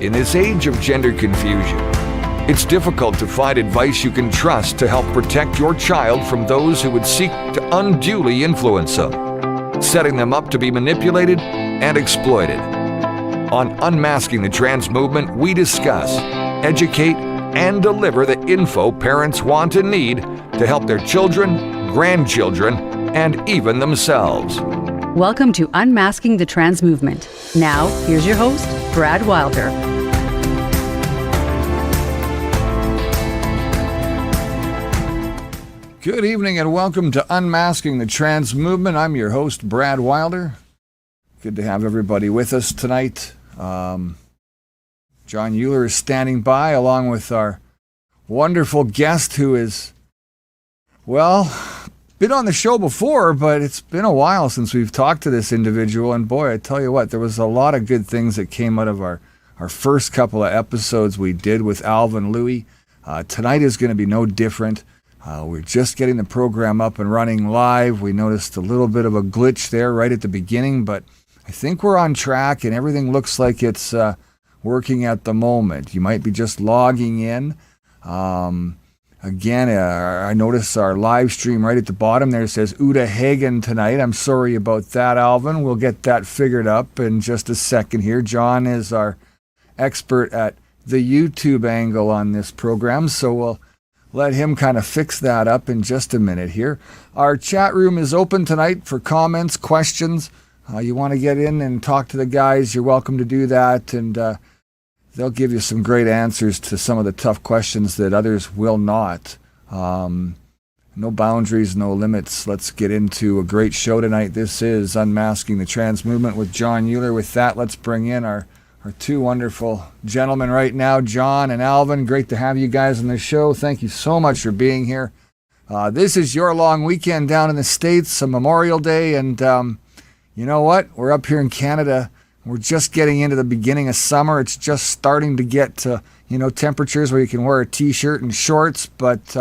In this age of gender confusion, it's difficult to find advice you can trust to help protect your child from those who would seek to unduly influence them, setting them up to be manipulated and exploited. On Unmasking the Trans Movement, we discuss, educate, and deliver the info parents want and need to help their children, grandchildren, and even themselves. Welcome to Unmasking the Trans Movement. Now, here's your host, Brad Wilder. Good evening and welcome to Unmasking the Trans Movement. I'm your host, Brad Wilder. Good to have everybody with us tonight. John Euler is standing by along with our wonderful guest who is, well, been on the show before, but it's been a while since we've talked to this individual. And boy, I tell you what, there was a lot of good things that came out of our first couple of episodes we did with Alvin Lui. Tonight is going to be no different. We're just getting the program up and running live. We noticed a little bit of a glitch there right at the beginning, but I think we're on track and everything looks like it's working at the moment. You might be just logging in. Again, I noticed our live stream right at the bottom there says Uda Hagen tonight. I'm sorry about that, Alvin. We'll get that figured up in just a second here. John is our expert at the YouTube angle on this program, so we'll let him kind of fix that up in just a minute here. Our chat room is open tonight for comments, questions. You want to get in and talk to the guys, you're welcome to do that, and they'll give you some great answers to some of the tough questions that others will not. No boundaries, no limits. Let's get into a great show tonight. This is Unmasking the Trans Movement with John Euler. With that, let's bring in our two wonderful gentlemen right now, John and Alvin. Great to have you guys on the show. Thank you so much for being here. This is your long weekend down in the States, a Memorial Day, and you know what? We're up here in Canada. We're just getting into the beginning of summer. It's just starting to get to, temperatures where you can wear a t-shirt and shorts, but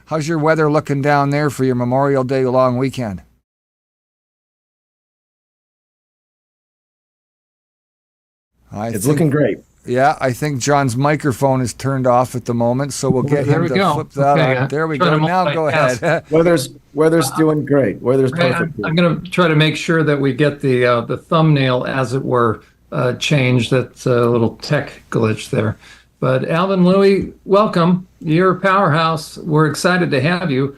how's your weather looking down there for your Memorial Day long weekend? It's looking great. Yeah, I think John's microphone is turned off at the moment, so we'll get him to flip that on. There we go. Now go ahead. Weather's doing great. Weather's perfect. I'm going to try to make sure that we get the thumbnail, as it were, changed. That's a little tech glitch there. But Alvin Lui, welcome. You're a powerhouse. We're excited to have you.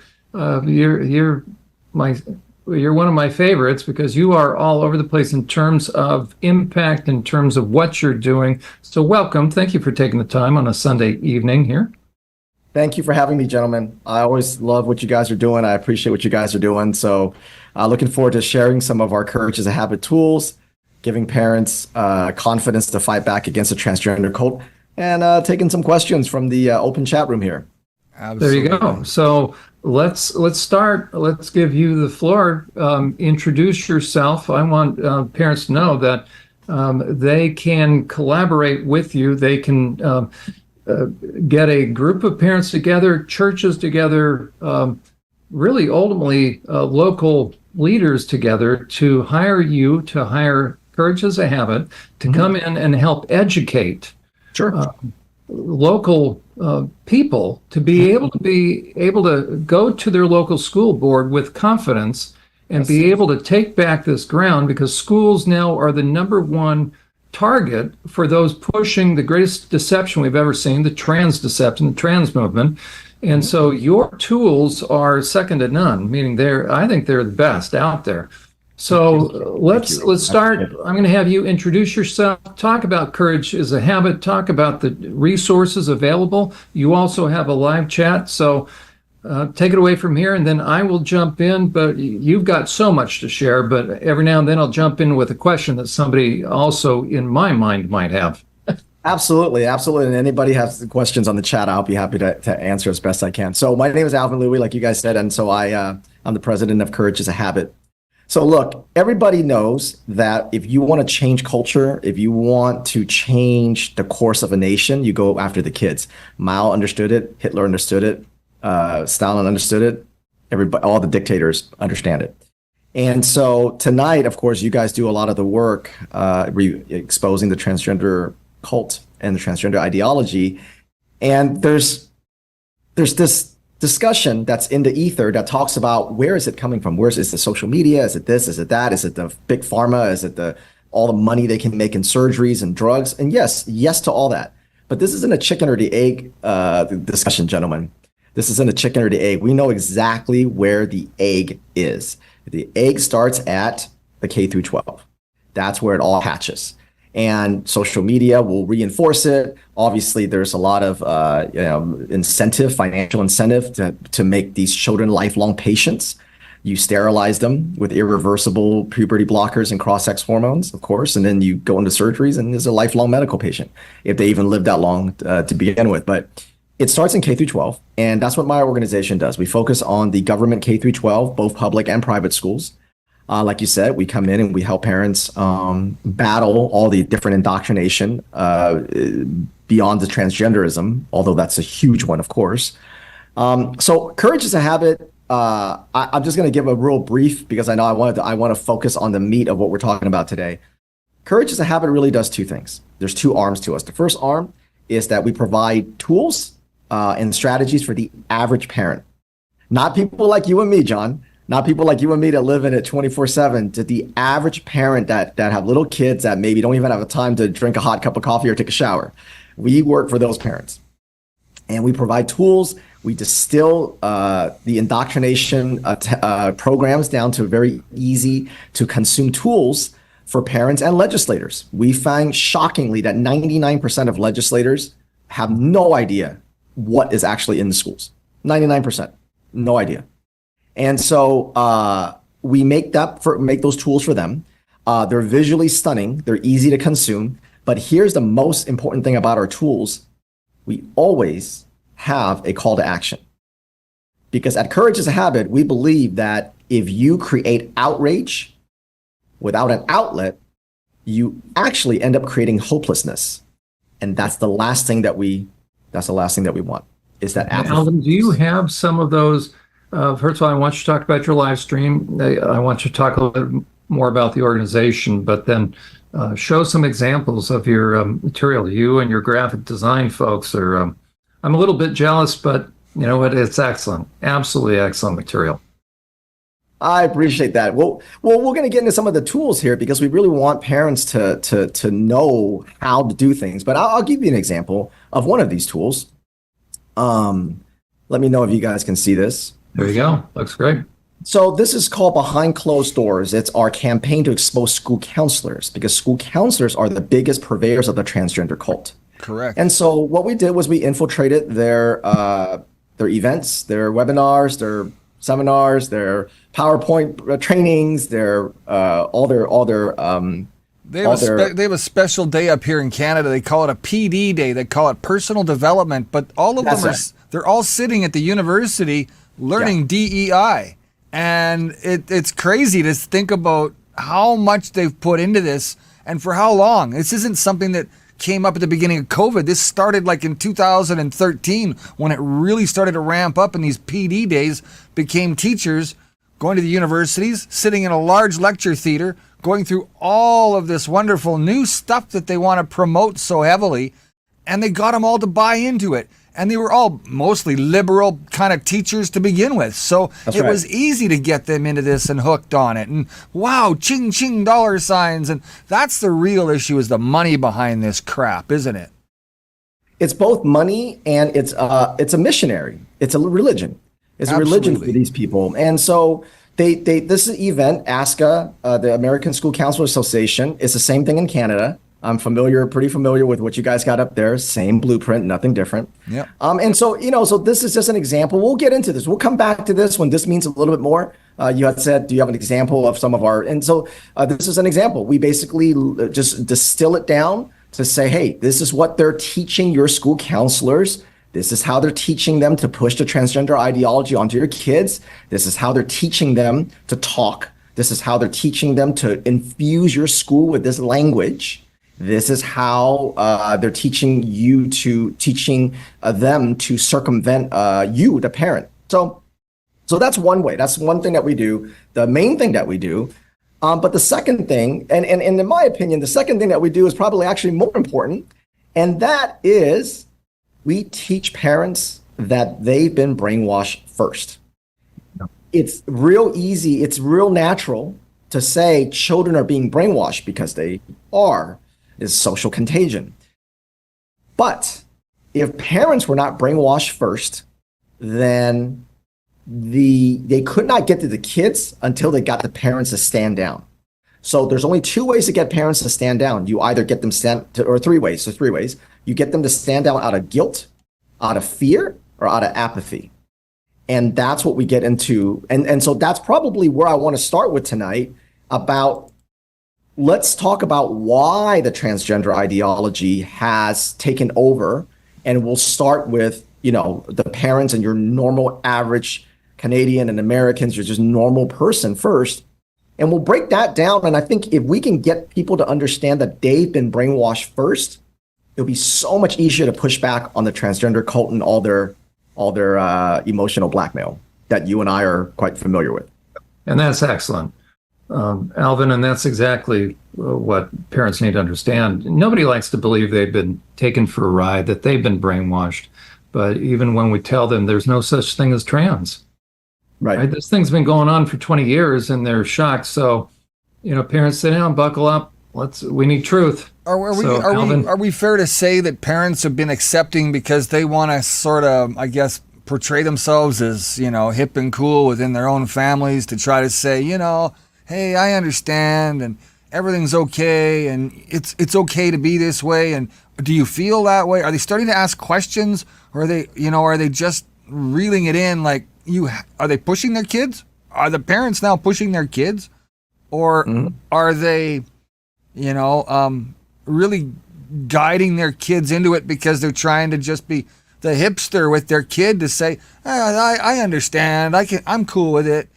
You're one of my favorites because you are all over the place in terms of impact, in terms of what you're doing. So welcome. Thank you for taking the time on a Sunday evening here. Thank you for having me, gentlemen. I always love what you guys are doing. I appreciate what you guys are doing. So looking forward to sharing some of our Courage is a Habit tools, giving parents confidence to fight back against the transgender cult, and taking some questions from the open chat room here. Absolutely. There you go. So let's start. Let's give you the floor. Introduce yourself. I want parents to know that they can collaborate with you. They can get a group of parents together, churches together, really ultimately local leaders together to hire Courage as a Habit to come in and help educate local people to be able to go to their local school board with confidence and be able to take back this ground, because schools now are the number one target for those pushing the greatest deception we've ever seen, the trans deception, the trans movement. And so your tools are second to none, meaning I think they're the best out there. So let's start. I'm going to have you introduce yourself, talk about Courage is a Habit, talk about the resources available. You also have a live chat, so take it away from here, and then I will jump in. But you've got so much to share, but every now and then I'll jump in with a question that somebody also in my mind might have. Absolutely. And anybody has questions on the chat, I'll be happy to answer as best I can. So my name is Alvin Lui, like you guys said, and so I'm the president of Courage is a Habit. So look, everybody knows that if you want to change culture, if you want to change the course of a nation, you go after the kids. Mao understood it. Hitler understood it. Stalin understood it. Everybody, all the dictators understand it. And so tonight, of course, you guys do a lot of the work exposing the transgender cult and the transgender ideology. And there's this discussion that's in the ether that talks about where is it coming from? Is the social media? Is it this? Is it that? Is it the big pharma? Is it all the money they can make in surgeries and drugs? And yes to all that. But this isn't a chicken or the egg discussion, gentlemen. This isn't a chicken or the egg. We know exactly where the egg is. The egg starts at the K through 12. That's where it all hatches. And social media will reinforce it. Obviously, there's a lot of financial incentive to make these children lifelong patients. You sterilize them with irreversible puberty blockers and cross-sex hormones, of course, and then you go into surgeries and there's a lifelong medical patient, if they even live that long to begin with. But it starts in K through 12, and that's what my organization does. We focus on the government K through 12, both public and private schools. Like you said, we come in and we help parents battle all the different indoctrination beyond the transgenderism, although that's a huge one, of course. So courage is a habit. I'm just going to give a real brief because I know I want to focus on the meat of what we're talking about today. Courage is a habit really does two things. There's two arms to us. The first arm is that we provide tools and strategies for the average parent, not people like you and me, John. Not people like you and me that live in it 24/7, to the average parent that have little kids that maybe don't even have the time to drink a hot cup of coffee or take a shower. We work for those parents. And we provide tools. We distill the indoctrination programs down to very easy to consume tools for parents and legislators. We find shockingly that 99% of legislators have no idea what is actually in the schools. 99%, no idea. And so we make those tools for them. They're visually stunning. They're easy to consume. But here's the most important thing about our tools. We always have a call to action. Because at Courage is a Habit, we believe that if you create outrage without an outlet, you actually end up creating hopelessness. And that's the last thing that we want, is that apathy. Alvin, do you have some of those? First of all, I want you to talk about your live stream. I want you to talk a little bit more about the organization, but then show some examples of your material. You and your graphic design folks are, I'm a little bit jealous, but you know what? It's excellent. Absolutely excellent material. I appreciate that. Well, we're going to get into some of the tools here because we really want parents to know how to do things. But I'll give you an example of one of these tools. Let me know if you guys can see this. There you go. Looks great. So this is called Behind Closed Doors. It's our campaign to expose school counselors, because school counselors are the biggest purveyors of the transgender cult. Correct. And so what we did was we infiltrated their events, their webinars, their seminars, their PowerPoint trainings, their all their They have a special day up here in Canada. They call it a PD day. They call it personal development. But all of them they're all sitting at the university learning DEI. And it's crazy to think about how much they've put into this and for how long. This isn't something that came up at the beginning of COVID. This started like in 2013 when it really started to ramp up, and these PD days became teachers going to the universities, sitting in a large lecture theater, going through all of this wonderful new stuff that they want to promote so heavily, and they got them all to buy into it. And they were all mostly liberal kind of teachers to begin with. So it was easy to get them into this and hooked on it. And wow, ching, ching, dollar signs. And that's the real issue, is the money behind this crap, isn't it? It's both money and it's a missionary. It's a religion. It's a religion for these people. And so this is an event, ASCA, the American School Counselor Association. It's the same thing in Canada. I'm pretty familiar with what you guys got up there. Same blueprint, nothing different. Yeah. And so, so this is just an example. We'll get into this. We'll come back to this when this means a little bit more. You had said, do you have an example of some of our, and so this is an example. We basically just distill it down to say, hey, this is what they're teaching your school counselors. This is how they're teaching them to push the transgender ideology onto your kids. This is how they're teaching them to talk. This is how they're teaching them to infuse your school with this language. This is how they're teaching them to circumvent you, the parent. So that's one way. That's one thing that we do. The main thing that we do. But the second thing, and in my opinion, the second thing that we do is probably actually more important, And that is, we teach parents that they've been brainwashed first. It's real easy, it's real natural to say children are being brainwashed because they are. It's social contagion. But if parents were not brainwashed first, then they could not get to the kids until they got the parents to stand down. So there's only two ways to get parents to stand down. You either get them or three ways. So three ways. You get them to stand down out of guilt, out of fear, or out of apathy. And that's what we get into. And so that's probably where I want to start with tonight about, let's talk about why the transgender ideology has taken over. And we'll start with, the parents and your normal average Canadian and Americans, you're just normal person first. And we'll break that down. And I think if we can get people to understand that they've been brainwashed first, it'll be so much easier to push back on the transgender cult and all their emotional blackmail that you and I are quite familiar with. And that's excellent, Alvin. And that's exactly what parents need to understand. Nobody likes to believe they've been taken for a ride, that they've been brainwashed. But even when we tell them there's no such thing as trans, right? This thing's been going on for 20 years and they're shocked. So, parents sit down, buckle up. We need truth. Are we fair to say that parents have been accepting because they want to sort of, I guess, portray themselves as, hip and cool within their own families to try to say, hey, I understand and everything's okay and it's okay to be this way. And do you feel that way? Are they starting to ask questions, or are they just reeling it in? Like, are they pushing their kids? Are the parents now pushing their kids, or are they, really guiding their kids into it because they're trying to just be the hipster with their kid to say, I understand, I'm cool with it.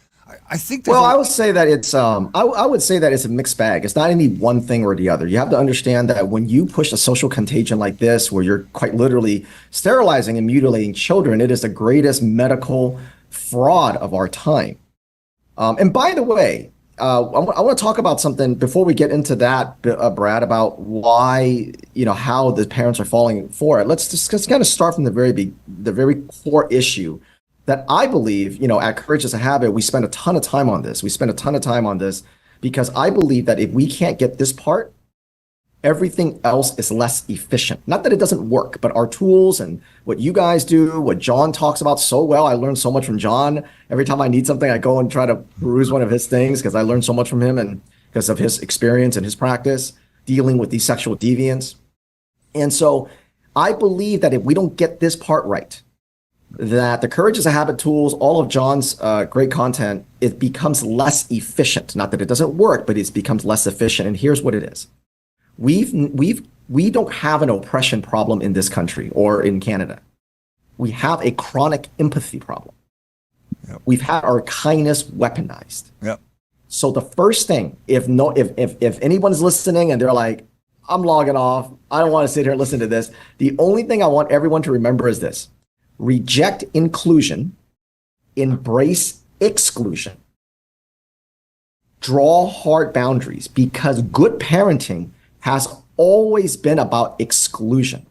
I think. I would say that it's I would say that it's a mixed bag. It's not any one thing or the other. You have to understand that when you push a social contagion like this, where you're quite literally sterilizing and mutilating children, it is the greatest medical fraud of our time. And by the way, I want to talk about something before we get into that, Brad, about why, how the parents are falling for it. Let's just kind of start from the very core issue that I believe, at Courage is a Habit, we spend a ton of time on this. We spend a ton of time on this because I believe that if we can't get this part, everything else is less efficient. Not that it doesn't work, but our tools and what you guys do, what John talks about so well. I learn so much from John. Every time I need something, I go and try to peruse one of his things because I learned so much from him and because of his experience and his practice dealing with these sexual deviants. And so I believe that if we don't get this part right, that the Courage is a Habit tools, all of John's great content, it becomes less efficient. Not that it doesn't work, but it becomes less efficient. And here's what it is. We don't have an oppression problem in this country or in Canada. We have a chronic empathy problem. Yep. We've had our kindness weaponized. Yep. So the first thing, if anyone's listening and they're like, I'm logging off, I don't want to sit here and listen to this, the only thing I want everyone to remember is this: reject inclusion, embrace exclusion, draw hard boundaries, because good parenting has always been about exclusion.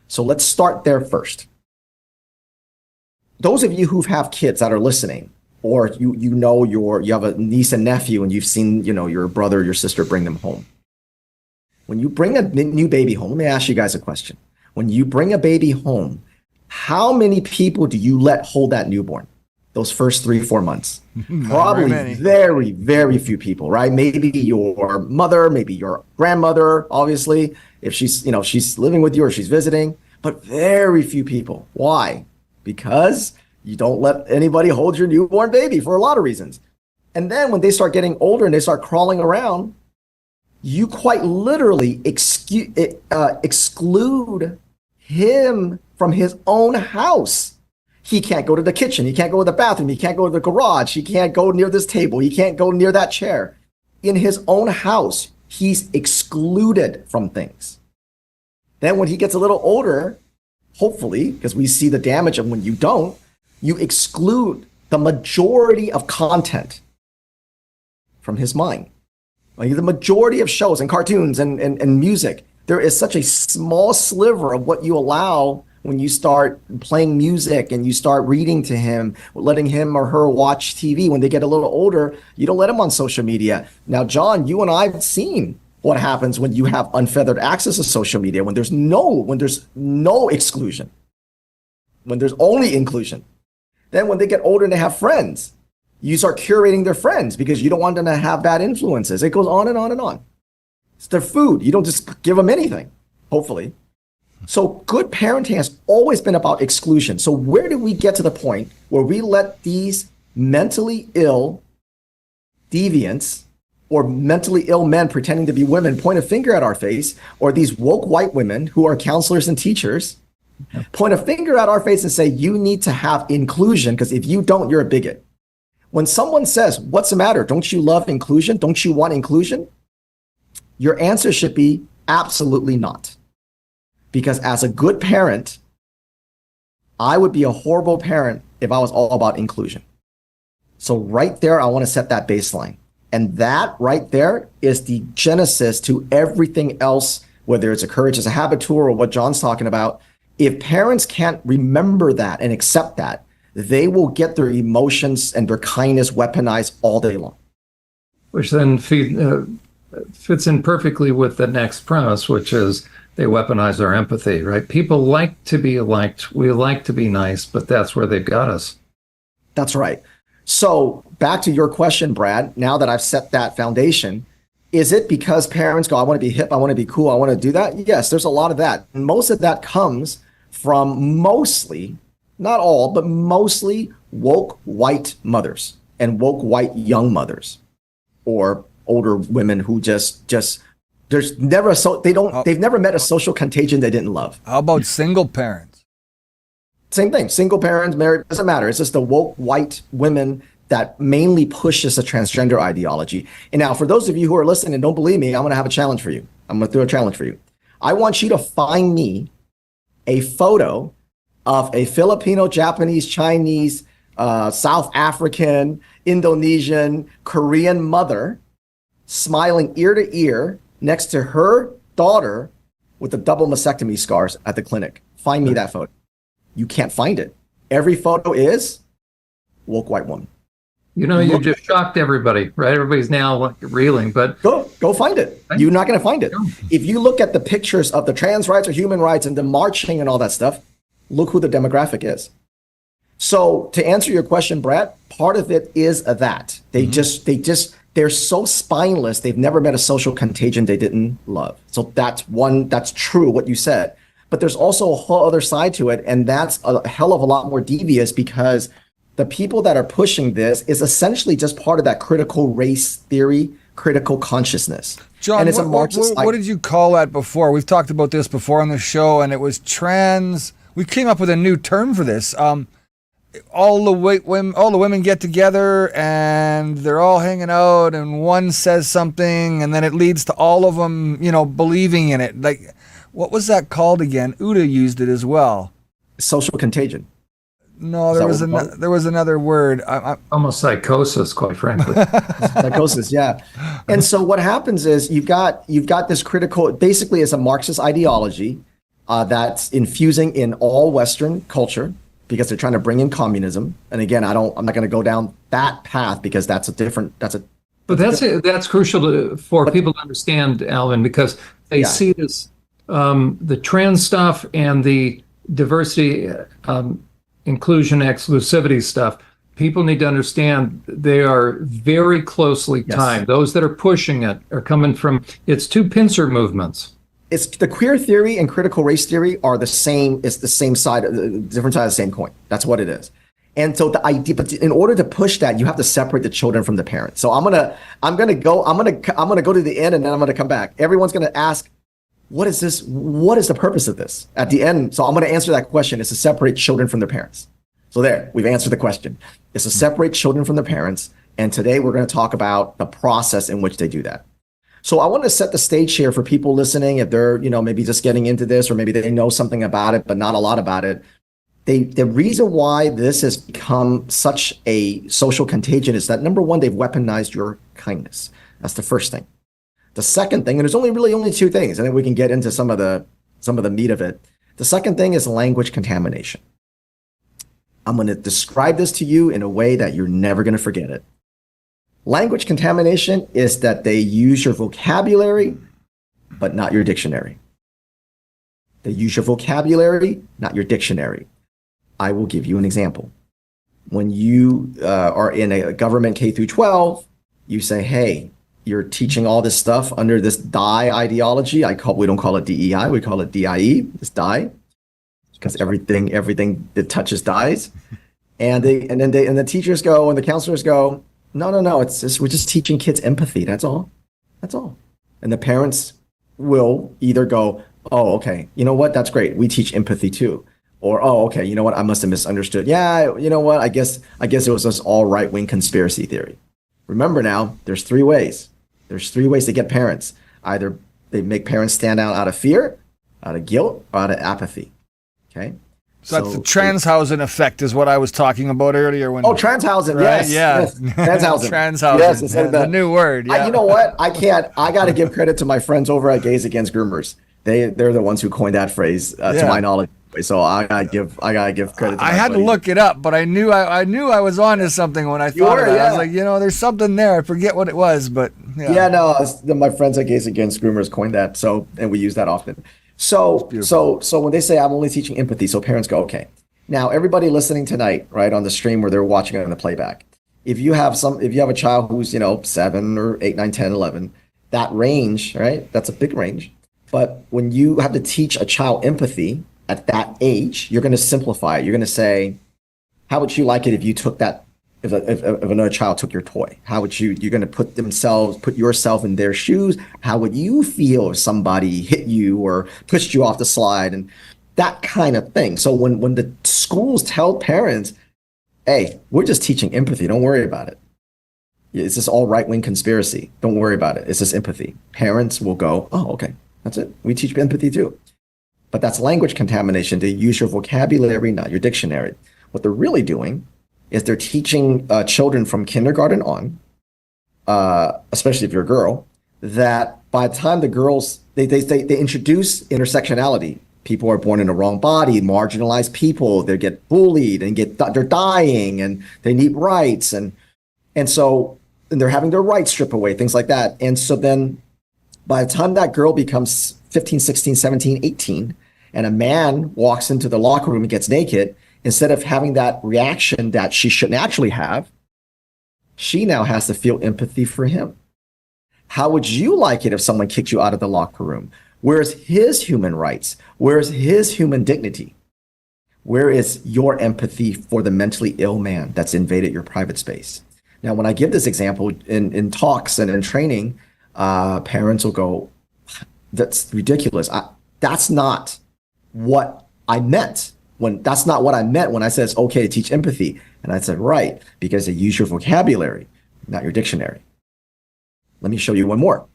So let's start there first. Those of you who have kids that are listening, or you have a niece and nephew and you've seen, your brother or your sister bring them home. When you bring a new baby home, let me ask you guys a question. When you bring a baby home, how many people do you let hold that newborn those first 3-4 months? Probably very, very few people, right? Maybe your mother, maybe your grandmother, obviously, if she's living with you or she's visiting, but very few people. Why? Because you don't let anybody hold your newborn baby for a lot of reasons. And then when they start getting older and they start crawling around, you quite literally exclude him from his own house. He can't go to the kitchen. He can't go to the bathroom. He can't go to the garage. He can't go near this table. He can't go near that chair. In his own house, he's excluded from things. Then when he gets a little older, hopefully, because we see the damage of when you don't, you exclude the majority of content from his mind. Like the majority of shows and cartoons and music, there is such a small sliver of what you allow when you start playing music and you start reading to him, letting him or her watch TV. When they get a little older, you don't let them on social media. Now, John, you and I have seen what happens when you have unfeathered access to social media, when there's no exclusion, when there's only inclusion. Then when they get older and they have friends, you start curating their friends because you don't want them to have bad influences. It goes on and on and on. It's their food. You don't just give them anything, hopefully. So good parenting has always been about exclusion. So where do we get to the point where we let these mentally ill deviants or mentally ill men pretending to be women point a finger at our face, or these woke white women who are counselors and teachers point a finger at our face and say, you need to have inclusion, because if you don't, you're a bigot. When someone says, what's the matter? Don't you love inclusion? Don't you want inclusion? Your answer should be absolutely not. Because as a good parent, I would be a horrible parent if I was all about inclusion. So right there, I want to set that baseline. And that right there is the genesis to everything else, whether it's a Courage as a Habit tour or what John's talking about. If parents can't remember that and accept that, they will get their emotions and their kindness weaponized all day long. Which then fits in perfectly with the next premise, which is they weaponize our empathy, right? People like to be liked. We like to be nice, but that's where they've got us. That's right. So back to your question, Brad, now that I've set that foundation, is it because parents go, I want to be hip, I want to be cool, I want to do that? Yes, there's a lot of that. And most of that comes from mostly, not all, but mostly woke white mothers and woke white young mothers, or older women who they've never met a social contagion they didn't love. How about single parents? Same thing. Single parents, married, doesn't matter. It's just the woke white women that mainly pushes the transgender ideology. And now, for those of you who are listening and don't believe me, I'm going to have a challenge for you. I'm going to throw a challenge for you. I want you to find me a photo of a Filipino, Japanese, Chinese, South African, Indonesian, Korean mother smiling ear to ear next to her daughter with the double mastectomy scars at the clinic. Find me that photo. You can't find it. Every photo is woke white woman. You know, you just shocked everybody, right? Everybody's now reeling, but go find it. You're not going to find it. If you look at the pictures of the trans rights or human rights and the marching and all that stuff, look who the demographic is. So to answer your question, Brad, part of it is that they're so spineless. They've never met a social contagion they didn't love. So that's true what you said. But there's also a whole other side to it, and that's a hell of a lot more devious, because the people that are pushing this is essentially just part of that critical race theory, critical consciousness. John, and it's what did you call that before? We've talked about this before on the show, and it was we came up with a new term for this. All the women get together and they're all hanging out, and one says something, and then it leads to all of them, believing in it. Like, what was that called again? Uda used it as well. Social contagion. No, there was another word. Almost psychosis, quite frankly. Psychosis, yeah. And so what happens is you've got this critical, basically it's a Marxist ideology that's infusing in all Western culture, because they're trying to bring in communism. And again, I'm not going to go down that path, because that's crucial for people to understand, Alvin, because they see this, the trans stuff and the diversity, inclusion, exclusivity stuff. People need to understand they are very closely tied. Yes. Those that are pushing it are coming from, it's two pincer movements. It's the queer theory and critical race theory are the same. It's the same side, different side of the same coin. That's what it is. And so the idea, but in order to push that, you have to separate the children from the parents. So I'm gonna go to the end, and then I'm gonna come back. Everyone's gonna ask, what is this? What is the purpose of this at the end? So I'm gonna answer that question. It's to separate children from their parents. So there, we've answered the question. It's to separate children from their parents. And today we're gonna talk about the process in which they do that. So I want to set the stage here for people listening, if they're, maybe just getting into this, or maybe they know something about it, but not a lot about it. The reason why this has become such a social contagion is that, number one, they've weaponized your kindness. That's the first thing. The second thing, and there's only two things, and then we can get into some of the meat of it. The second thing is language contamination. I'm going to describe this to you in a way that you're never going to forget it. Language contamination is that they use your vocabulary, but not your dictionary. They use your vocabulary, not your dictionary. I will give you an example. When you are in a government K through 12, you say, hey, you're teaching all this stuff under this die ideology. We don't call it DEI, we call it DIE, this die, because everything that touches dies. And the teachers go and the counselors go, no, we're just teaching kids empathy. That's all. And the parents will either go, oh, okay, you know what? That's great. We teach empathy too. Or, oh, okay, you know what? I must have misunderstood. Yeah, you know what? I guess it was just all right-wing conspiracy theory. Remember now, there's three ways. There's three ways to get parents. Either they make parents stand out of fear, out of guilt, or out of apathy. Okay? So that's the Transhausen effect is what I was talking about earlier. Transhausen, right? Yes. Transhausen. Transhausen. Yes, it's the new word. Yeah. You know what? I got to give credit to my friends over at Gays Against Groomers. They're the ones who coined that phrase, to my knowledge. So I gotta give credit. I had to look it up, but I knew I was onto something when I thought of it. I was like, there's something there. I forget what it was, but my friends at Gays Against Groomers coined that. So, and we use that often. So when they say I'm only teaching empathy, so parents go, okay. Now everybody listening tonight, right, on the stream where they're watching it on the playback, if you have a child who's 7 or 8, 9, 10, 11, that range, right? That's a big range. But when you have to teach a child empathy at that age, you're going to simplify it. You're going to say, how would you like it if you took that, if another child took your toy? How would you're going to put yourself in their shoes? How would you feel if somebody hit you or pushed you off the slide and that kind of thing? So when the schools tell parents, hey, we're just teaching empathy, don't worry about it. It's just all right-wing conspiracy. Don't worry about it. It's just empathy. Parents will go, oh, okay, that's it. We teach empathy too. But that's language contamination. They use your vocabulary, not your dictionary. What they're really doing is they're teaching children from kindergarten on, especially if you're a girl, that by the time the girls, they introduce intersectionality. People are born in the wrong body, marginalized people, they get bullied and they're dying and they need rights. And so they're having their rights stripped away, things like that. And so then by the time that girl becomes 15, 16, 17, 18, and a man walks into the locker room and gets naked, instead of having that reaction that she shouldn't actually have, she now has to feel empathy for him. How would you like it if someone kicked you out of the locker room? Where's his human rights? Where's his human dignity? Where is your empathy for the mentally ill man that's invaded your private space? Now, when I give this example in talks and in training, parents will go, that's ridiculous. That's not what I meant. That's not what I meant when I said it's okay to teach empathy. And I said, right, because they use your vocabulary, not your dictionary. Let me show you one more.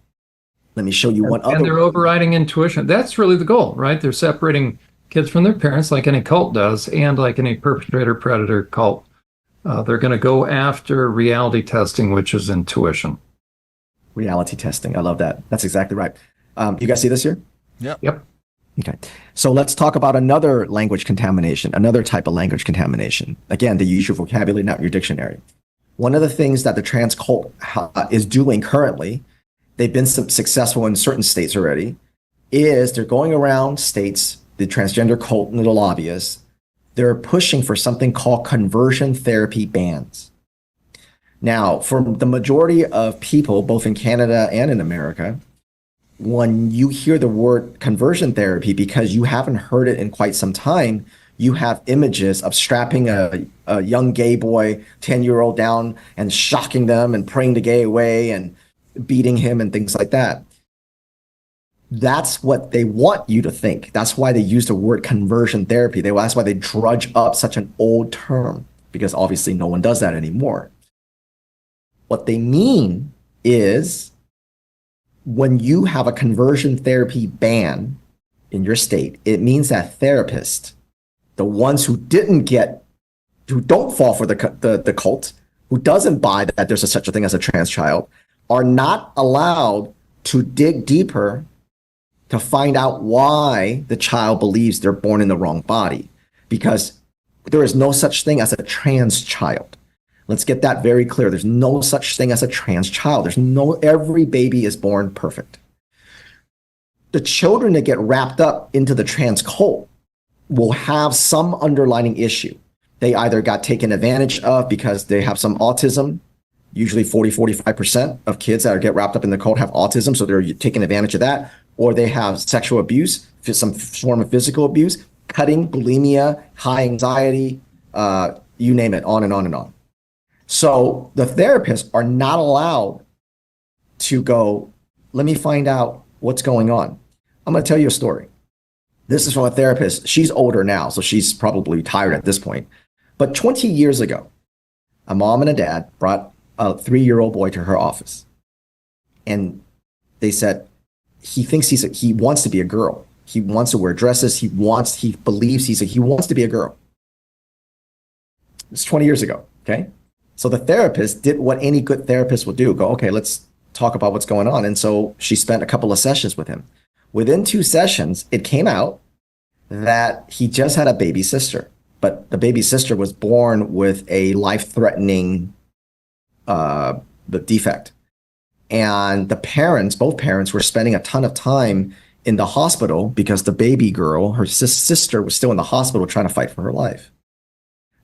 Let me show you one other. And they're overriding intuition. That's really the goal, right? They're separating kids from their parents like any cult does, and like any perpetrator-predator cult. They're going to go after reality testing, which is intuition. Reality testing. I love that. That's exactly right. You guys see this here? Yep. Okay. So let's talk about another language contamination, another type of language contamination. Again, they use your vocabulary, not your dictionary. One of the things that the trans cult is doing currently, they've been successful in certain states already, is they're going around states, the transgender cult and the lobbyists, they're pushing for something called conversion therapy bans. Now, for the majority of people, both in Canada and in America, when you hear the word conversion therapy, because you haven't heard it in quite some time, you have images of strapping a young gay boy, 10-year-old down and shocking them and praying the gay away and beating him and things like that. That's what they want you to think. That's why they use the word conversion therapy. That's why they drudge up such an old term, because obviously no one does that anymore. What they mean is when you have a conversion therapy ban in your state, it means that therapists, the ones who don't fall for the cult, who doesn't buy that there's such a thing as a trans child, are not allowed to dig deeper to find out why the child believes they're born in the wrong body, because there is no such thing as a trans child. Let's get that very clear. There's no such thing as a trans child. Every baby is born perfect. The children that get wrapped up into the trans cult will have some underlying issue. They either got taken advantage of because they have some autism. Usually 40-45% of kids that get wrapped up in the cult have autism, so they're taking advantage of that. Or they have sexual abuse, some form of physical abuse, cutting, bulimia, high anxiety, you name it, on and on and on. So the therapists are not allowed to go, let me find out what's going on. I'm going to tell you a story. This is from a therapist. She's older now, so she's probably retired at this point. But 20 years ago, a mom and a dad brought a 3-year-old boy to her office. And they said, he wants to be a girl. He wants to wear dresses. He wants to be a girl. It's 20 years ago, okay? So the therapist did what any good therapist would do. Go, okay, let's talk about what's going on. And so she spent a couple of sessions with him. Within 2 sessions, it came out that he just had a baby sister, but the baby sister was born with a life-threatening defect. And both parents were spending a ton of time in the hospital because the baby girl, her sister, was still in the hospital trying to fight for her life.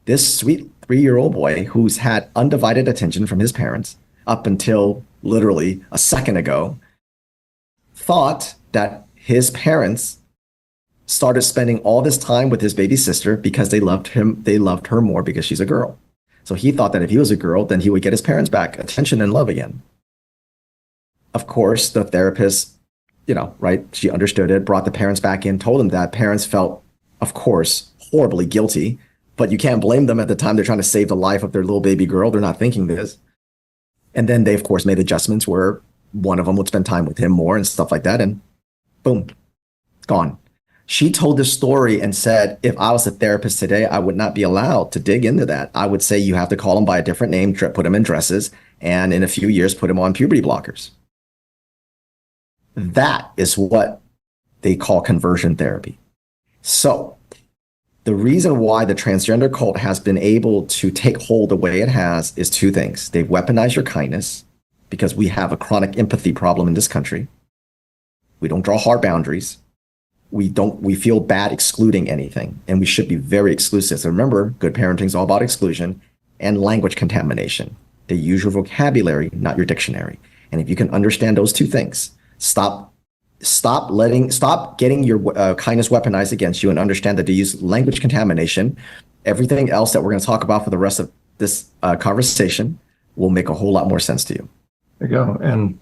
This sweet 3-year-old boy, who's had undivided attention from his parents up until literally a second ago, thought that his parents started spending all this time with his baby sister because they loved her more because she's a girl. So he thought that if he was a girl, then he would get his parents back attention and love again. Of course, the therapist, right, she understood it, brought the parents back in, told them that. Parents felt, of course, horribly guilty, but you can't blame them at the time. They're trying to save the life of their little baby girl. They're not thinking this. And then they, of course, made adjustments where one of them would spend time with him more and stuff like that. And boom, gone. She told this story and said, if I was a therapist today, I would not be allowed to dig into that. I would say you have to call them by a different name, put them in dresses, and in a few years, put them on puberty blockers. That is what they call conversion therapy. So the reason why the transgender cult has been able to take hold the way it has is 2 things. They've weaponized your kindness because we have a chronic empathy problem in this country. We don't draw hard boundaries. We feel bad excluding anything, and we should be very exclusive. So remember, good parenting is all about exclusion and language contamination. They use your vocabulary, not your dictionary. And if you can understand those 2 things, stop getting your kindness weaponized against you and understand that they use language contamination. Everything else that we're going to talk about for the rest of this conversation will make a whole lot more sense to you. There you go. And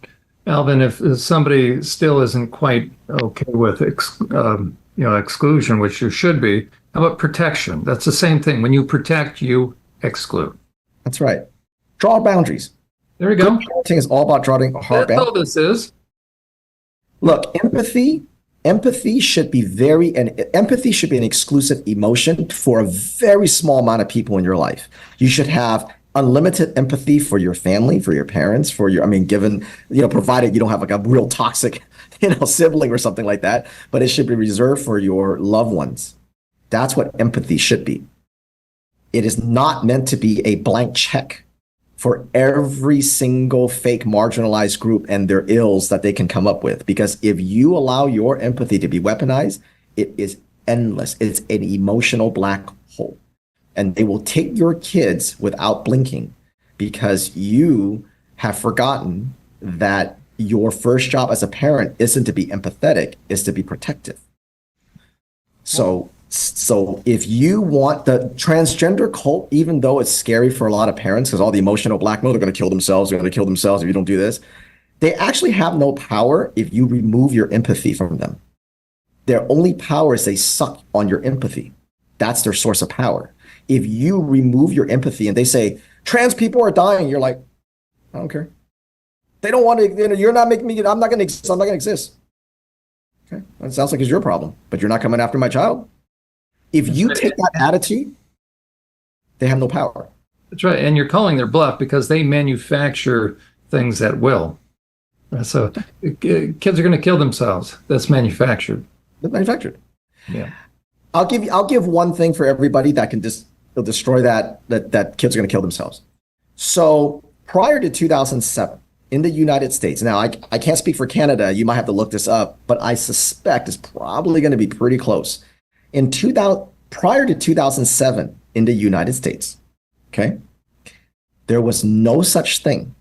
Alvin, if somebody still isn't quite okay with exclusion, which you should be, how about protection? That's the same thing. When you protect, you exclude. That's right. Draw boundaries. There you go. Parenting is all about drawing hard boundaries. That's all this is. Look, empathy should be an exclusive emotion for a very small amount of people in your life. You should have unlimited empathy for your family, for your parents, given, provided you don't have like a real toxic, sibling or something like that, but it should be reserved for your loved ones. That's what empathy should be. It is not meant to be a blank check for every single fake marginalized group and their ills that they can come up with. Because if you allow your empathy to be weaponized, it is endless. It's an emotional black hole. And they will take your kids without blinking because you have forgotten that your first job as a parent isn't to be empathetic, it's to be protective. So if you want the transgender cult, even though it's scary for a lot of parents because all the emotional blackmail, they're going to kill themselves if you don't do this, they actually have no power if you remove your empathy from them. Their only power is they suck on your empathy. That's their source of power. If you remove your empathy and they say, trans people are dying, you're like, I don't care. They don't want to, you're not making me, I'm not going to exist. Okay, that sounds like it's your problem, but you're not coming after my child. If you take that attitude, they have no power. That's right. And you're calling their bluff because they manufacture things at will. So kids are going to kill themselves. That's manufactured. It's manufactured. Yeah. I'll give one thing for everybody that can just destroy that kids are going to kill themselves. So prior to 2007 in the United States, now I can't speak for Canada. You might have to look this up, but I suspect it's probably going to be pretty close. Prior to 2007 in the United States, okay, there was no such thing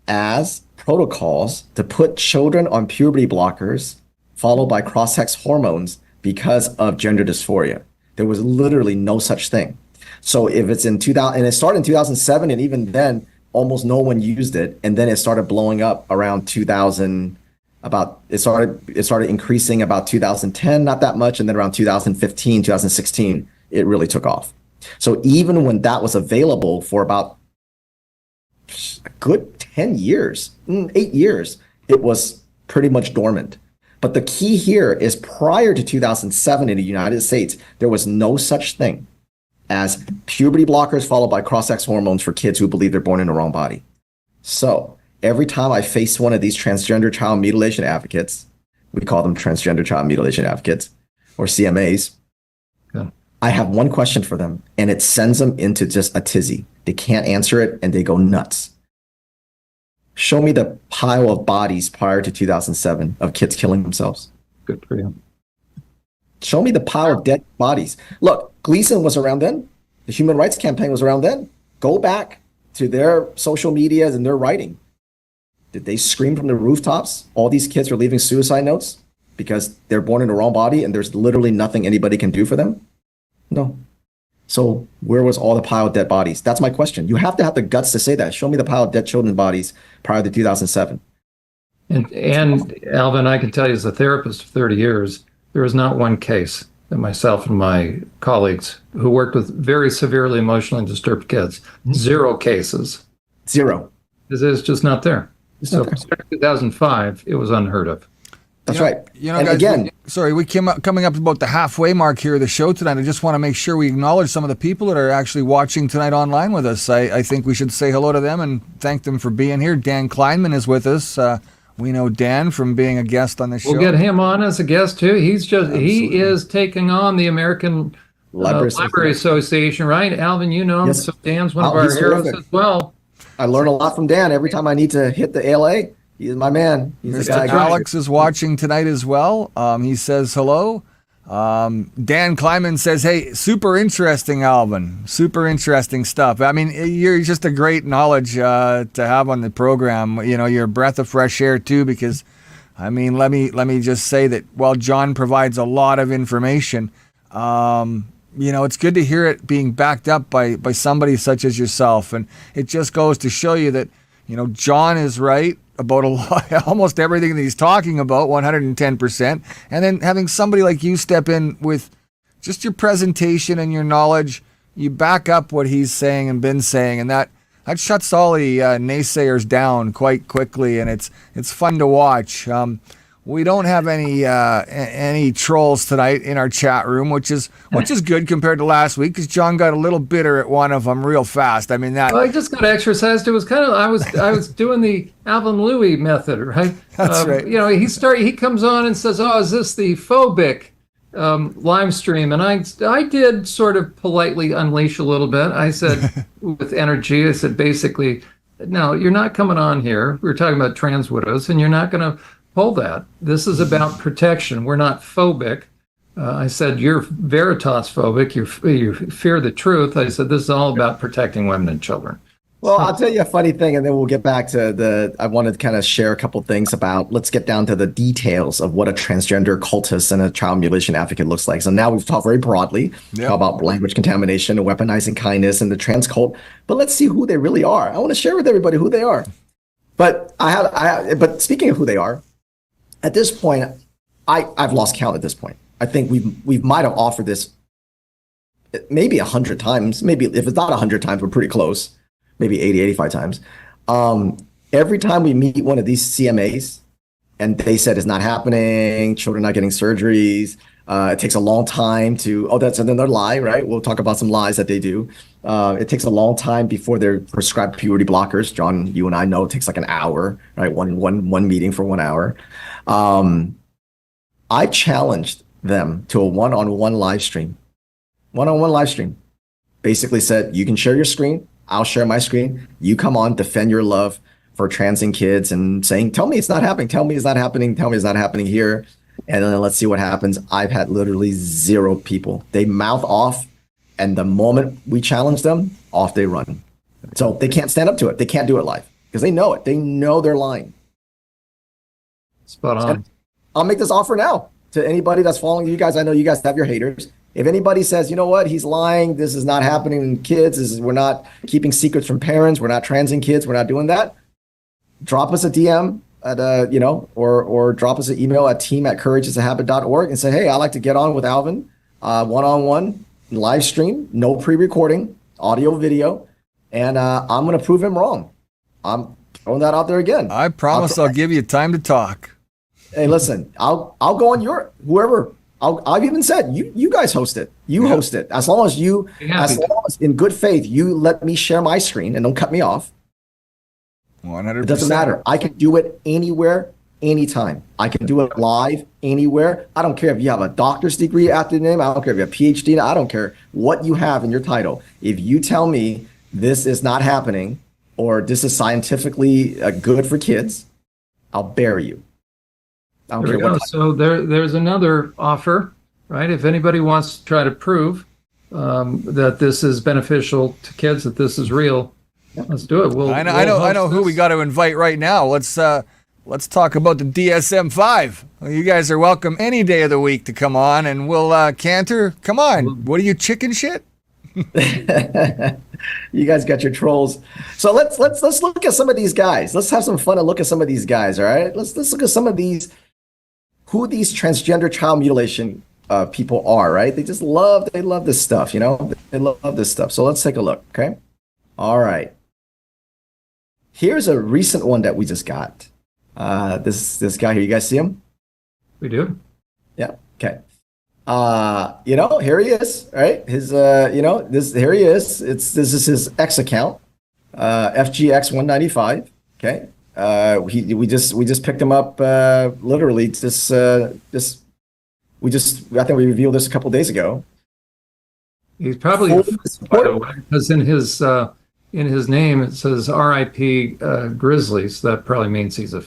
as protocols to put children on puberty blockers followed by cross-sex hormones because of gender dysphoria. There was literally no such thing. So if it's in 2000, and it started in 2007, and even then, almost no one used it. And then it started blowing up around 2000. It started increasing about 2010, not that much, and then around 2015, 2016, it really took off. So even when that was available for about a good 10 years, 8 years, it was pretty much dormant. But the key here is prior to 2007 in the United States, there was no such thing as puberty blockers followed by cross-sex hormones for kids who believe they're born in the wrong body. So every time I face one of these transgender child mutilation advocates, we call them transgender child mutilation advocates or CMAs, yeah. I have one question for them, and it sends them into just a tizzy. They can't answer it, and they go nuts. Show me the pile of bodies prior to 2007 of kids killing themselves. Good for you. Show me the pile of dead bodies. Look, Gleason was around then. The Human Rights Campaign was around then. Go back to their social medias and their writing. Did they scream from the rooftops? All these kids are leaving suicide notes because they're born in the wrong body and there's literally nothing anybody can do for them? No. So where was all the pile of dead bodies? That's my question. You have to have the guts to say that. Show me the pile of dead children's bodies prior to 2007. And Alvin, I can tell you as a therapist of 30 years, there is not one case that myself and my colleagues who worked with very severely emotionally disturbed kids, 0 cases. 0. This is just not there. So not there. 2005, it was unheard of. That's right. You know, and guys, again, we coming up about the halfway mark here of the show tonight. I just want to make sure we acknowledge some of the people that are actually watching tonight online with us. I think we should say hello to them and thank them for being here. Dan Kleinman is with us. We know Dan from being a guest on the show. We'll get him on as a guest too. He is taking on the American Library Association, right? Alvin, you know him. Yes. So Dan's one of our heroes as well. I learn a lot from Dan every time I need to hit the ALA. He's my man. He's the guy. Mr. Alex is watching tonight as well. He says hello. Dan Kleinman says, hey, super interesting, Alvin. Super interesting stuff. I mean, you're just a great knowledge to have on the program. You know, you're a breath of fresh air too, because, I mean, let me just say that while John provides a lot of information, you know, it's good to hear it being backed up by somebody such as yourself. And it just goes to show you that, you know, John is right about a lot, almost everything that he's talking about, 110%. And then having somebody like you step in with just your presentation and your knowledge, you back up what he's saying and been saying, and that shuts all the naysayers down quite quickly, and it's fun to watch. We don't have any trolls tonight in our chat room, which is good compared to last week, because John got a little bitter at one of them real fast. I mean, that. Well, I just got exercised. It was kind of I was doing the Alvin Lui method, right? That's right. You know, he comes on and says, "Oh, is this the phobic live stream?" And I did sort of politely unleash a little bit. I said with energy, I said basically, "No, you're not coming on here. We're talking about trans widows, and you're not going to." Hold that. This is about protection. We're not phobic. I said, you're veritas phobic. You fear the truth. I said, this is all about protecting women and children. Well, I'll tell you a funny thing, and then we'll get back to I wanted to kind of share a couple things about, let's get down to the details of what a transgender cultist and a child mutilation advocate looks like. So now we've talked very broadly about language contamination and weaponizing kindness and the trans cult, but let's see who they really are. I want to share with everybody who they are. But but speaking of who they are, at this point, I've lost count at this point. I think we might have offered this maybe 100 times. Maybe if it's not 100 times, we're pretty close. Maybe 80, 85 times. Every time we meet one of these CMAs and they said it's not happening, children not getting surgeries, It takes a long time to, that's another lie, right? We'll talk about some lies that they do. It takes a long time before they're prescribed puberty blockers. John, you and I know it takes like an hour, right? One meeting for 1 hour. I challenged them to a one-on-one live stream. One-on-one live stream. Basically said, you can share your screen. I'll share my screen. You come on, defend your love for trans and kids and saying, tell me it's not happening. Tell me it's not happening. Tell me it's not happening here. And then let's see what happens. I've had literally 0 people. They mouth off. And the moment we challenge them, off they run. So they can't stand up to it. They can't do it live because they know it. They know they're lying. Spot on. And I'll make this offer now to anybody that's following you guys. I know you guys have your haters. If anybody says, you know what, he's lying, this is not happening in kids, we're not keeping secrets from parents, we're not transing kids, we're not doing that, drop us a DM at or drop us an email at team@courageisahabit.org and say, hey, I'd like to get on with Alvin, one-on-one, live stream, no pre-recording, audio, video, and I'm going to prove him wrong. I'm throwing that out there again. I promise I'll give you time to talk. Hey, listen, I'll go on your whoever. I've even said you guys host it. You host it as long as in good faith you let me share my screen and don't cut me off. 100%. It doesn't matter. I can do it anywhere, anytime. I can do it live anywhere. I don't care if you have a doctor's degree after the name. I don't care if you have a PhD. I don't care what you have in your title. If you tell me this is not happening or this is scientifically good for kids, I'll bury you. I don't care what. So there's another offer, right? If anybody wants to try to prove that this is beneficial to kids, that this is real, let's do it. I know who we got to invite right now. Let's talk about the DSM-5. Well, you guys are welcome any day of the week to come on, and we'll canter. Come on, what are you, chicken shit? You guys got your trolls. So let's look at some of these guys. Let's have some fun and look at some of these guys. All right, let's look at some of these. Who these transgender child mutilation people are, right? They love this stuff, you know? They love this stuff. So let's take a look, okay? All right. Here's a recent one that we just got. This guy here, you guys see him? We do. Yeah, okay. Here he is, right? His, here he is. This is his X account, FGX195, okay? We just picked him up literally I think we revealed this a couple days ago. He's probably, by the way, because in his name it says R.I.P. Grizzlies. That probably means he's a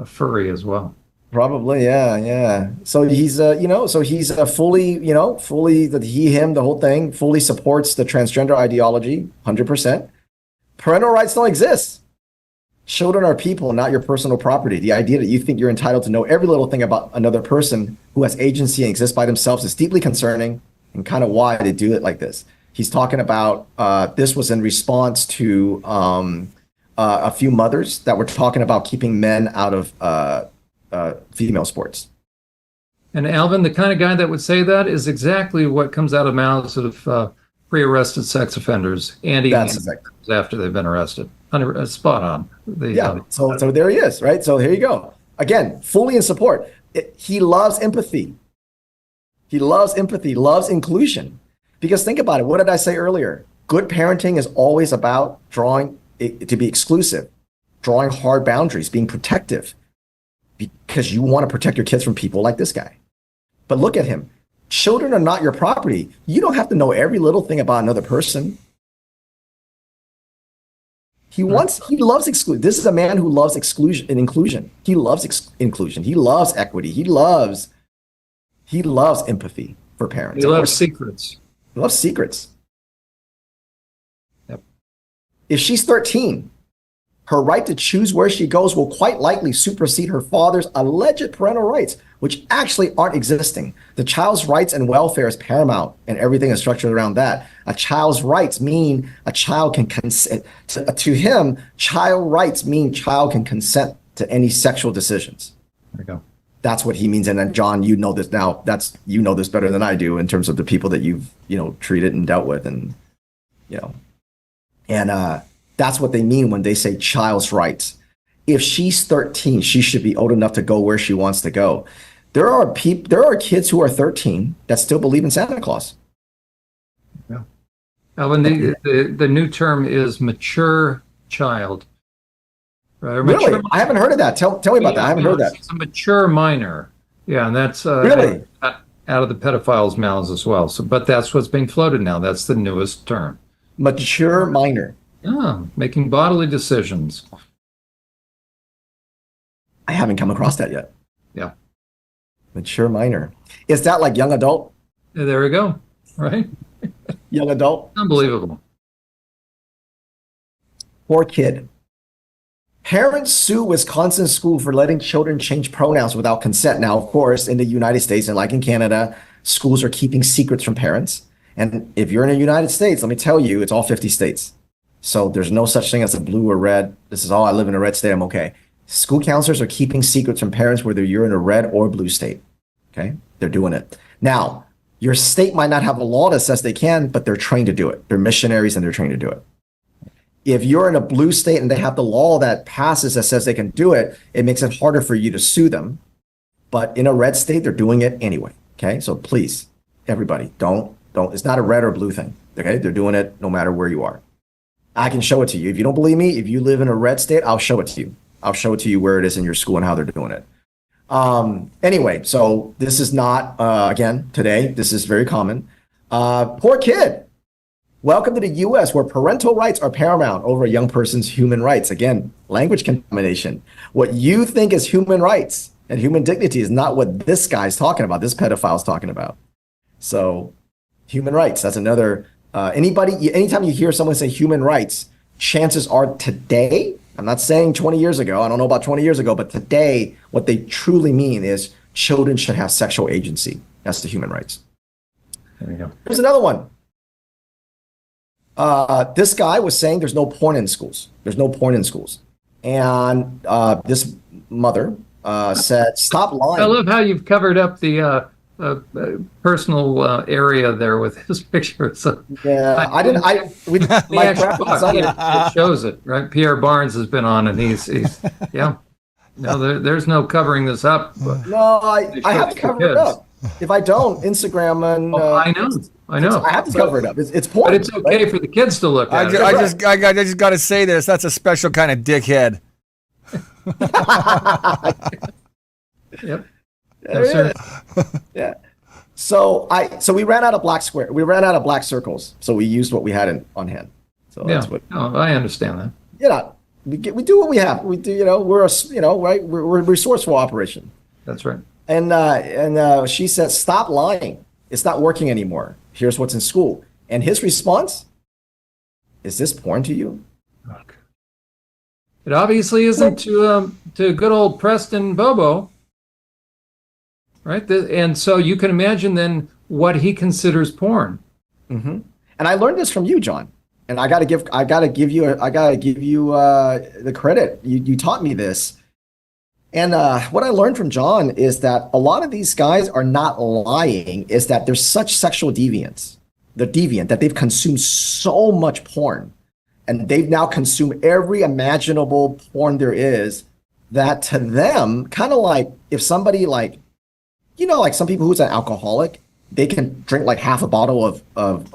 furry as well. Probably, yeah. So he's fully the whole thing fully supports the transgender ideology, 100%. Parental rights don't exist. Children are people, not your personal property. The idea that you think you're entitled to know every little thing about another person who has agency and exists by themselves is deeply concerning and kind of why they do it like this. He's talking about this was in response to a few mothers that were talking about keeping men out of female sports. And Alvin, the kind of guy that would say that is exactly what comes out of mouths of pre-arrested sex offenders and even after they've been arrested. Spot on. So there he is, right? So here you go. Again, fully in support. He loves empathy. He loves empathy, loves inclusion. Because think about it. What did I say earlier? Good parenting is always about drawing it to be exclusive, drawing hard boundaries, being protective, because you want to protect your kids from people like this guy. But look at him. Children are not your property. You don't have to know every little thing about another person. He loves exclusion. This is a man who loves exclusion and inclusion. He loves inclusion. He loves equity. He loves empathy for parents. He loves secrets. He loves secrets. Yep. If she's 13, her right to choose where she goes will quite likely supersede her father's alleged parental rights, which actually aren't existing. The child's rights and welfare is paramount, and everything is structured around that. A child's rights mean a child can consent. To him, child rights mean child can consent to any sexual decisions. There we go. That's what he means. And then, John, you know this now. You know this better than I do in terms of the people that you've treated and dealt with, and that's what they mean when they say child's rights. If she's 13, she should be old enough to go where she wants to go. There are kids who are 13 that still believe in Santa Claus. Yeah. Alvin, the new term is mature child. Right? Or Really? mature, I haven't heard of that. Tell me about that. I haven't heard that. It's a mature minor. Yeah, and that's Really? out of the pedophiles' mouths as well. So, but that's what's being floated now. That's the newest term. Mature minor. Yeah, making bodily decisions. I haven't come across that yet. Yeah. Mature minor. Is that like young adult? There we go. Right? Young adult? Unbelievable. Poor kid. Parents sue Wisconsin school for letting children change pronouns without consent. Now, of course, in the United States and like in Canada, schools are keeping secrets from parents. And if you're in the United States, let me tell you, it's all 50 states. So there's no such thing as a blue or red. This is all, I live in a red state, I'm okay. School counselors are keeping secrets from parents whether you're in a red or blue state. Okay? They're doing it. Now, your state might not have a law that says they can, but they're trained to do it. They're missionaries and they're trained to do it. If you're in a blue state and they have the law that passes that says they can do it, it makes it harder for you to sue them. But in a red state, they're doing it anyway. Okay? So please, everybody, don't, it's not a red or blue thing. Okay? They're doing it no matter where you are. I can show it to you. If you don't believe me, if you live in a red state, I'll show it to you. I'll show it to you where it is in your school and how they're doing it. Anyway, so this is not, again, today, this is very common. Poor kid. Welcome to the US where parental rights are paramount over a young person's human rights. Again, language contamination. What you think is human rights and human dignity is not what this guy's talking about, this pedophile's talking about. So human rights, that's another, anytime you hear someone say human rights, chances are today, I'm not saying 20 years ago, I don't know about 20 years ago, but today, what they truly mean is children should have sexual agency. That's the human rights. There you go. Here's another one. This guy was saying there's no porn in schools. There's no porn in schools. And this mother said, stop lying. I love how you've covered up the personal area there with his picture. So yeah, it shows it, right? Pierre Barnes has been on and he's yeah. No, there's no covering this up. No, I have to cover it up. If I don't, Instagram and I know. I have to cover it up. It's porn. But it's okay right? For the kids to look at it. I just got to say this. That's a special kind of dickhead. Yep. Yeah. So we ran out of black square. We ran out of black circles. So we used what we had on hand. So that's what. No, I understand that. We do what we have. We do. We're right. We're a resourceful operation. That's right. And she said, stop lying. It's not working anymore. Here's what's in school. And his response, is this porn to you? It obviously isn't to good old Preston Bobo. Right. And so you can imagine then what he considers porn. Mm-hmm. And I learned this from you, John. And I gotta give you the credit. You taught me this. And what I learned from John is that a lot of these guys are not lying, is that they're such sexual deviants. They're deviant, that they've consumed so much porn. And they've now consumed every imaginable porn there is, that to them, kind of like if somebody like some people who's an alcoholic, they can drink like half a bottle of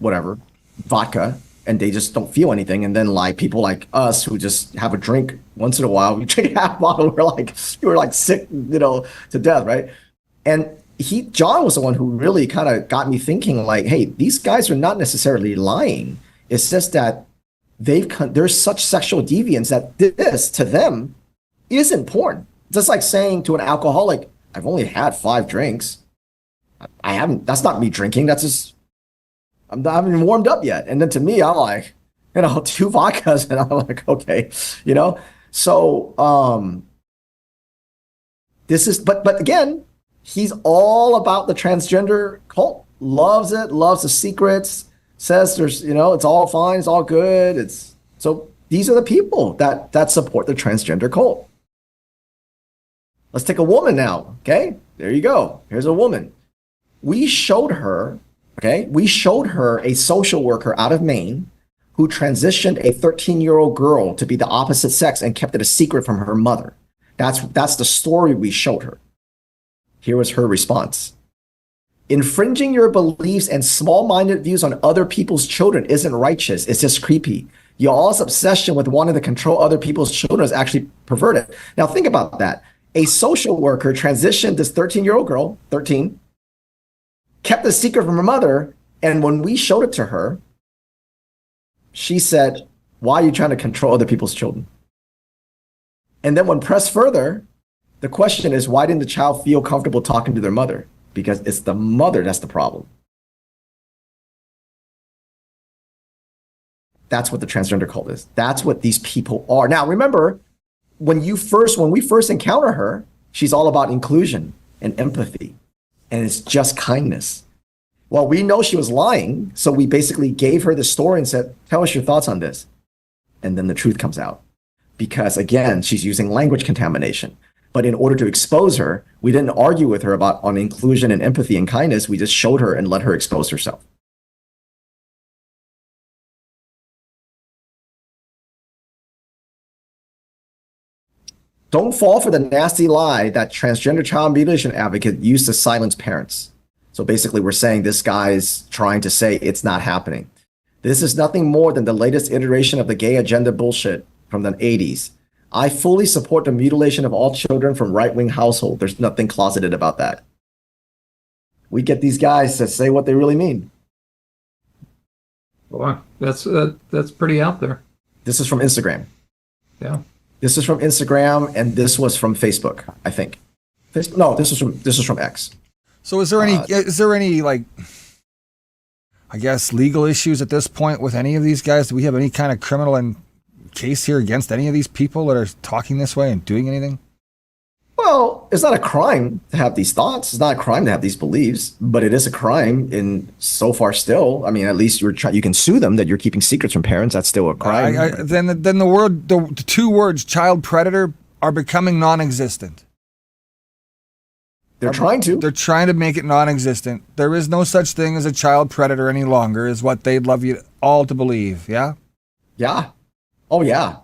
whatever, vodka, and they just don't feel anything. And then like people like us who just have a drink once in a while, we drink half a bottle, we're like sick, to death, right? And John was the one who really kind of got me thinking like, hey, these guys are not necessarily lying. It's just that there's such sexual deviance that this to them isn't porn. Just like saying to an alcoholic, I've only had 5 drinks. That's not me drinking. That's just, I haven't even warmed up yet. And then to me, I'm like, 2 vodkas. And I'm like, okay, So this is, but again, he's all about the transgender cult. Loves it, loves the secrets, says there's, it's all fine, it's all good. So these are the people that support the transgender cult. Let's take a woman now, okay? There you go. Here's a woman. We showed her a social worker out of Maine who transitioned a 13-year-old girl to be the opposite sex and kept it a secret from her mother. That's the story we showed her. Here was her response. Infringing your beliefs and small-minded views on other people's children isn't righteous. It's just creepy. Y'all's obsession with wanting to control other people's children is actually perverted. Now think about that. A social worker transitioned this 13-year-old girl, 13, kept the secret from her mother, and when we showed it to her, she said, why are you trying to control other people's children? And then when pressed further, the question is, why didn't the child feel comfortable talking to their mother? Because it's the mother that's the problem. That's what the transgender cult is. That's what these people are. Now, remember, when we first encounter her, she's all about inclusion and empathy, and it's just kindness. Well, we know she was lying, so we basically gave her the story and said, tell us your thoughts on this. And then the truth comes out. Because again, she's using language contamination. But in order to expose her, we didn't argue with her on inclusion and empathy and kindness. We just showed her and let her expose herself. Don't fall for the nasty lie that transgender child mutilation advocate used to silence parents. So basically, we're saying this guy's trying to say it's not happening. This is nothing more than the latest iteration of the gay agenda bullshit from the 80s. I fully support the mutilation of all children from right-wing households. There's nothing closeted about that. We get these guys to say what they really mean. Wow, that's pretty out there. This is from Instagram. Yeah. This is from Instagram, and this was from Facebook, I think. No, this is from X. So is there any like, I guess, legal issues at this point with any of these guys? Do we have any kind of criminal case here against any of these people that are talking this way and doing anything? Well, it's not a crime to have these thoughts. It's not a crime to have these beliefs, but it is a crime in so far still. I mean, at least you can sue them that you're keeping secrets from parents. That's still a crime. Then the two words child predator are becoming non-existent. They're trying to. They're trying to make it non-existent. There is no such thing as a child predator any longer, is what they'd love you all to believe. Yeah? Yeah. Oh, yeah.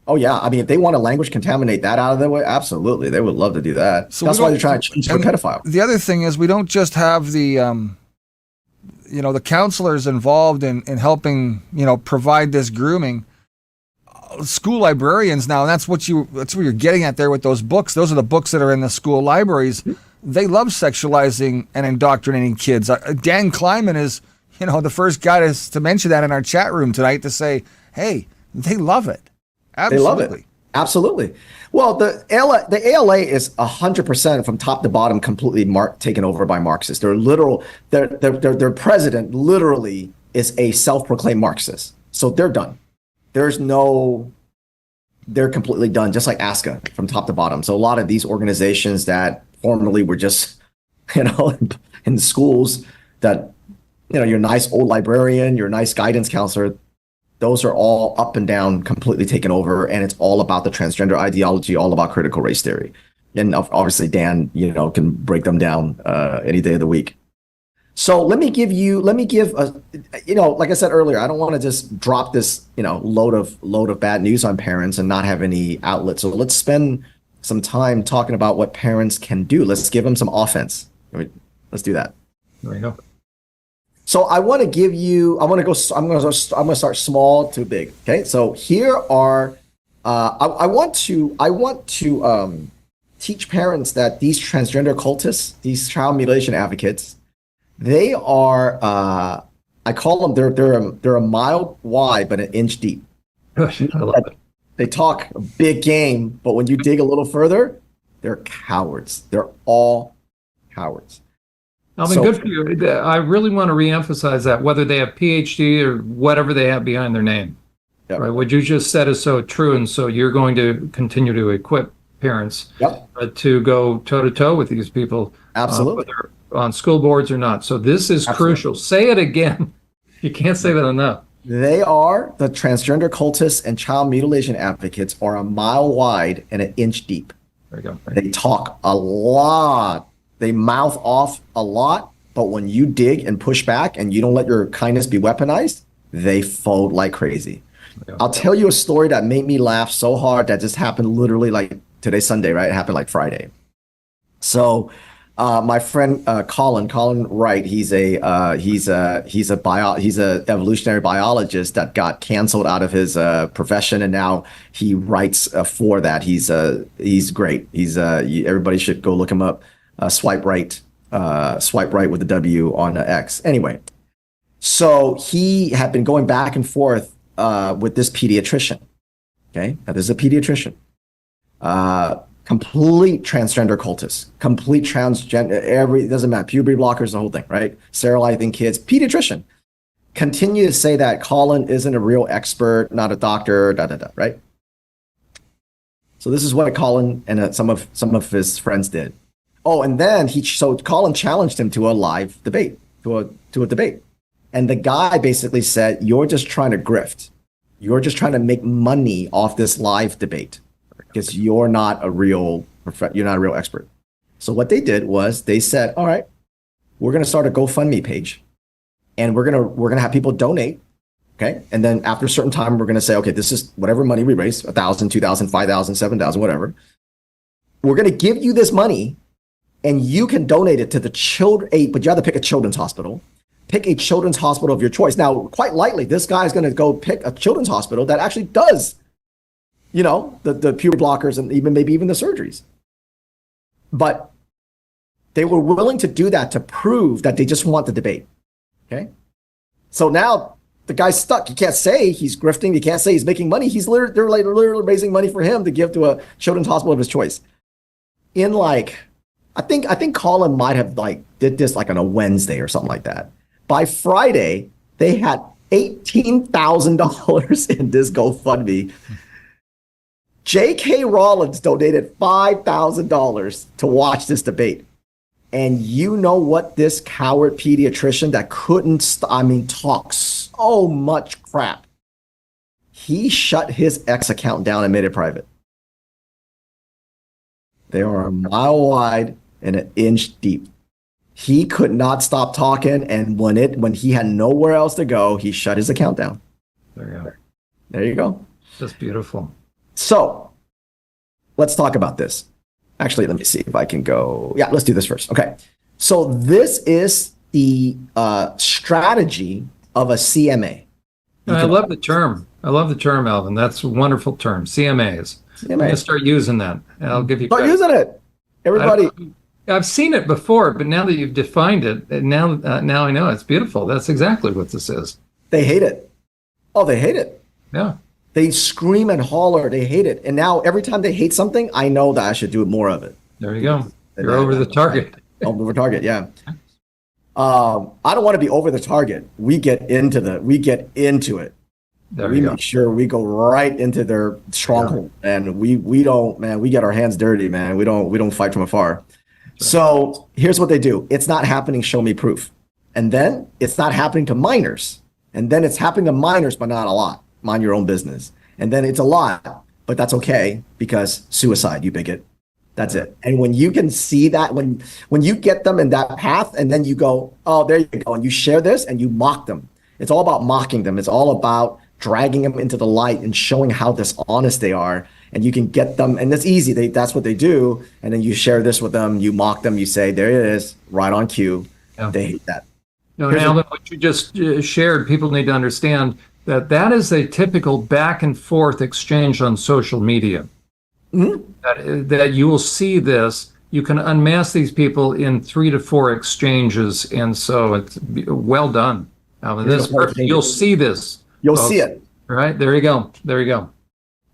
Oh, yeah. I mean, if they want to language contaminate that out of their way, absolutely. They would love to do that. So that's why they're trying to change for pedophile. The other thing is we don't just have the, the counselors involved in helping, provide this grooming. School librarians now, and that's what you're getting at there with those books. Those are the books that are in the school libraries. They love sexualizing and indoctrinating kids. Dan Kleiman is, the first guy to mention that in our chat room tonight, to say, hey, they love it. Absolutely. They love it. Absolutely. Well, the ALA is 100% from top to bottom completely taken over by Marxists. Their president literally is a self-proclaimed Marxist. So they're done. They're completely done, just like ASCA from top to bottom. So a lot of these organizations that formerly were just, in schools that, your nice old librarian, your nice guidance counselor, those are all up and down, completely taken over. And it's all about the transgender ideology, all about critical race theory. And obviously Dan, can break them down any day of the week. So let me give like I said earlier, I don't want to just drop this, load of bad news on parents and not have any outlet. So let's spend some time talking about what parents can do. Let's give them some offense. Let's do that. There you go. So I'm going to start small to big. Okay. So here are, I want to teach parents that these transgender cultists, these child mutilation advocates, they are, I call them, they're a mile wide, but an inch deep. I love it. They talk a big game, but when you dig a little further, they're cowards. They're all cowards. Alvin, good for you. I really want to reemphasize that, whether they have PhD or whatever they have behind their name. Yep. Right? What you just said is so true, and so you're going to continue to equip parents to go toe-to-toe with these people. Absolutely. Whether on school boards or not. So this is crucial. Say it again. You can't say that enough. The transgender cultists and child mutilation advocates are a mile wide and an inch deep. There you go. They talk a lot. They mouth off a lot, but when you dig and push back and you don't let your kindness be weaponized, they fold like crazy. Yeah. I'll tell you a story that made me laugh so hard that just happened literally like today's Sunday, right? It happened like Friday. So My friend Colin Wright, he's a evolutionary biologist that got canceled out of his profession, and now he writes for that. He's great. Everybody should go look him up. Swipe right with the W on X. Anyway, so he had been going back and forth with this pediatrician. Okay, now this is a pediatrician. Complete transgender cultist, complete transgender, it doesn't matter, puberty blockers, the whole thing, right? Sterilizing kids, pediatrician. Continue to say that Colin isn't a real expert, not a doctor, right? So this is what Colin and some of his friends did. Oh, and then Colin challenged him to a live debate, to a debate. And the guy basically said, you're just trying to grift. You're just trying to make money off this live debate, because you're not a real expert. So what they did was they said, all right, we're going to start a GoFundMe page, and we're going to have people donate. Okay. And then after a certain time, we're going to say, okay, this is whatever money we raise, 1,000, 2,000, 5,000, 7,000, whatever. We're going to give you this money, and you can donate it to the children, but you have to pick a children's hospital. Pick a children's hospital of your choice. Now, quite likely, this guy's going to go pick a children's hospital that actually does the puberty blockers and maybe even the surgeries. But they were willing to do that to prove that they just want the debate. Okay. So now the guy's stuck. You can't say he's grifting. You can't say he's making money. They're literally raising money for him to give to a children's hospital of his choice. I think Colin might have did this on a Wednesday or something like that. By Friday, they had $18,000 in this GoFundMe. J.K. Rowling donated $5,000 to watch this debate. And you know what? This coward pediatrician that couldn't, talk so much crap, he shut his X account down and made it private. They are a mile wide and an inch deep. He could not stop talking, and when he had nowhere else to go, he shut his account down. There you go. That's beautiful. So let's talk about this. Actually, let me see if I can go. Yeah, let's do this first. Okay. So this is the strategy of a CMA. I love the term. Alvin. That's a wonderful term. CMAs. I'm going to start using that. I'll give you credit. Start using it. Everybody. I've seen it before, but now that you've defined it, now I know it's beautiful. That's exactly what this is. They hate it. Oh, they hate it. Yeah. They scream and holler. They hate it. And now every time they hate something, I know that I should do more of it. There you go. You're over the target. Over the target, yeah. I don't want to be over the target. We get into it. We make sure we go right into their stronghold, and we don't, man. We get our hands dirty, man. We don't fight from afar. Right. So here's what they do. It's not happening. Show me proof. And then it's not happening to minors. And then it's happening to minors, but not a lot. Mind your own business. And then it's a lot, but that's okay, because suicide, you bigot. That's it. And when you can see that, when you get them in that path, and then you go, oh, there you go, and you share this and you mock them. It's all about mocking them. It's all about dragging them into the light and showing how dishonest they are. And you can get them, and it's easy. That's what they do. And then you share this with them, you mock them, you say, there it is, right on cue. Yeah. They hate that. No, Alvin, what you just shared, people need to understand that is a typical back and forth exchange on social media. Mm-hmm. That you will see this. You can unmask these people in 3 to 4 exchanges, and so it's well done. Alvin, this perfect. You'll see this. You'll see it. All right, there you go.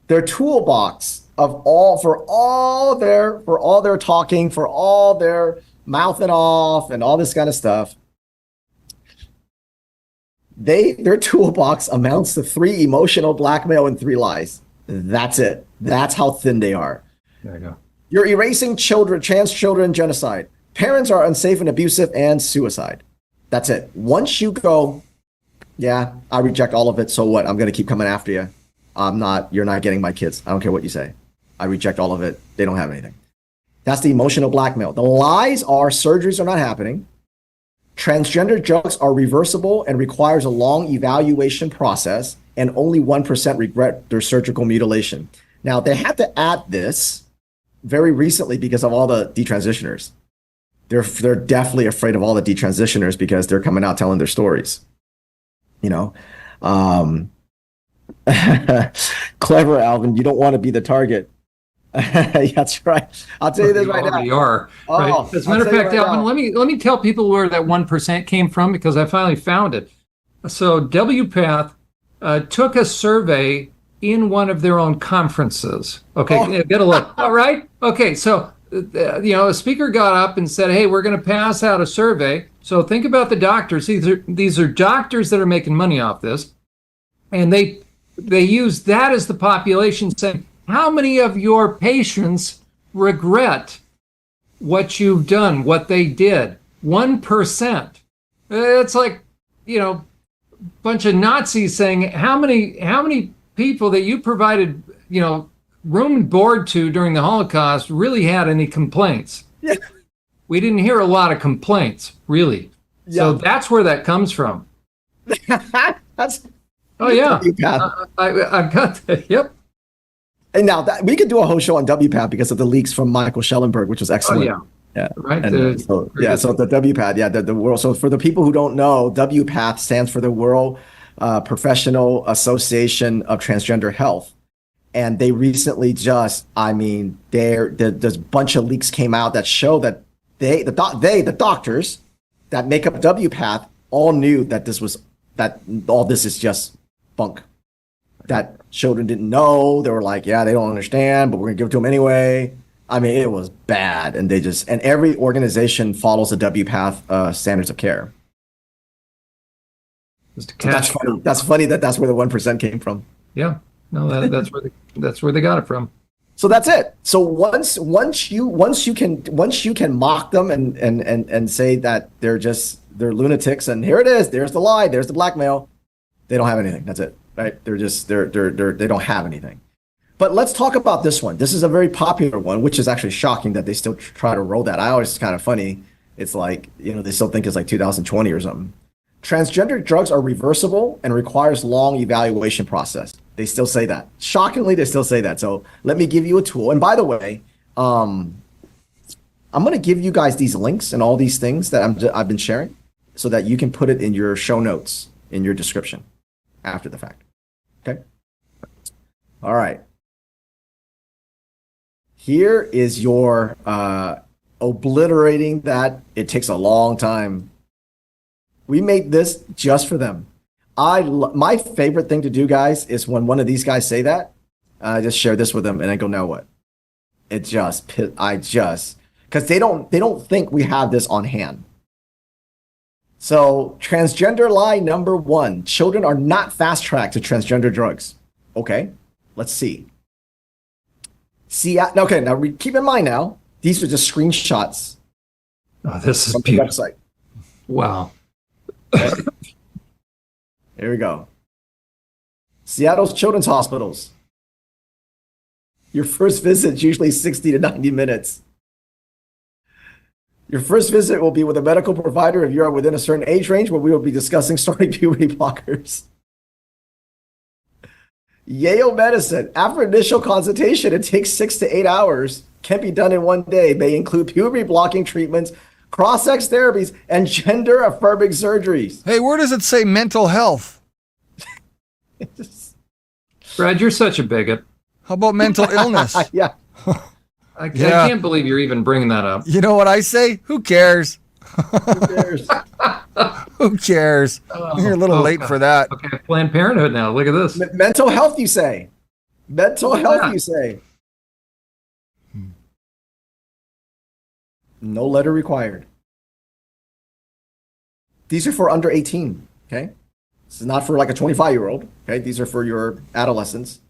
Their toolbox for all their talking, for all their mouthing off, and all this kind of stuff. Their toolbox amounts to 3 emotional blackmail and 3 lies. That's it. That's how thin they are. There you go. You're erasing trans children, genocide. Parents are unsafe and abusive, and suicide. That's it. Once you go, yeah, I reject all of it. So what? I'm going to keep coming after you. You're not getting my kids. I don't care what you say. I reject all of it. They don't have anything. That's the emotional blackmail. The lies are surgeries are not happening. Transgender drugs are reversible and requires a long evaluation process, and only 1% regret their surgical mutilation. Now, they had to add this very recently because of all the detransitioners. they're definitely afraid of all the detransitioners because they're coming out telling their stories. Um, clever, Alvin. You don't want to be the target. That's right. I'll tell you this right now. already are. Right. Oh, As a matter of I'll tell you fact, right Alvin, now. let me tell people where that 1% came from because I finally found it. So WPATH took a survey in one of their own conferences. Okay, get a look. All right. Okay, so a speaker got up and said, "Hey, we're going to pass out a survey." So think about the doctors. These are doctors that are making money off this, and they use that as the population saying, "How many of your patients regret what you've done, what they did?" 1%. It's like, bunch of Nazis saying, how many people that you provided, room and board to during the Holocaust really had any complaints? Yeah. We didn't hear a lot of complaints, really. So that's where that comes from. That's Oh yeah, WPATH. I've got that. Yep. And now that we could do a whole show on WPATH because of the leaks from Michael Schellenberg, which was excellent. Oh yeah. Yeah. Right. And so the WPATH, the world. So for the people who don't know, WPATH stands for the World Professional Association of Transgender Health. And they recently there's a bunch of leaks came out that show that the doctors that make up WPATH all knew that all this is just bunk. That children didn't know. They were like, yeah, they don't understand, but we're gonna give it to them anyway. I mean, it was bad, and every organization follows the WPATH standards of care. That's funny. That's funny that's where the 1% came from. Yeah, no, that's where they got it from. So that's it. So once you can mock them and say that they're lunatics, and here it is, there's the lie, there's the blackmail. They don't have anything. That's it, right? They don't have anything. But let's talk about this one. This is a very popular one, which is actually shocking that they still try to roll that. I always kind of funny. It's like, they still think it's like 2020 or something. Transgender drugs are reversible and requires long evaluation process. They still say that. Shockingly, they still say that. So let me give you a tool. And by the way, I'm going to give you guys these links and all these things that I've been sharing so that you can put it in your show notes, in your description after the fact. Okay? All right. Here is your obliterating that. It takes a long time. We made this just for them. My favorite thing to do, guys, is when one of these guys say that, I just share this with them and I go, now what? Because they don't think we have this on hand. So transgender lie number 1, children are not fast tracked to transgender drugs. Okay, let's see. Okay, now keep in mind now, these are just screenshots. Oh, this is from the website. Wow. Here we go. Seattle's children's hospitals. Your first visit is usually 60 to 90 minutes. Your first visit will be with a medical provider if you are within a certain age range where we will be discussing starting puberty blockers. Yale Medicine. After initial consultation, it takes 6 to 8 hours. Can be done in one day. May include puberty blocking treatments, cross-sex therapies, and gender-affirming surgeries. Hey, where does it say mental health? Brad, you're such a bigot. How about mental illness? Yeah. I can't believe you're even bringing that up. You know what I say? Who cares? Who cares? Who cares? You're a little late for that. Okay, Planned Parenthood now. Look at this. Mental health, you say. Mental health, you say. No letter required. These are for under 18, okay? This is not for like a 25-year-old, okay? These are for your adolescents.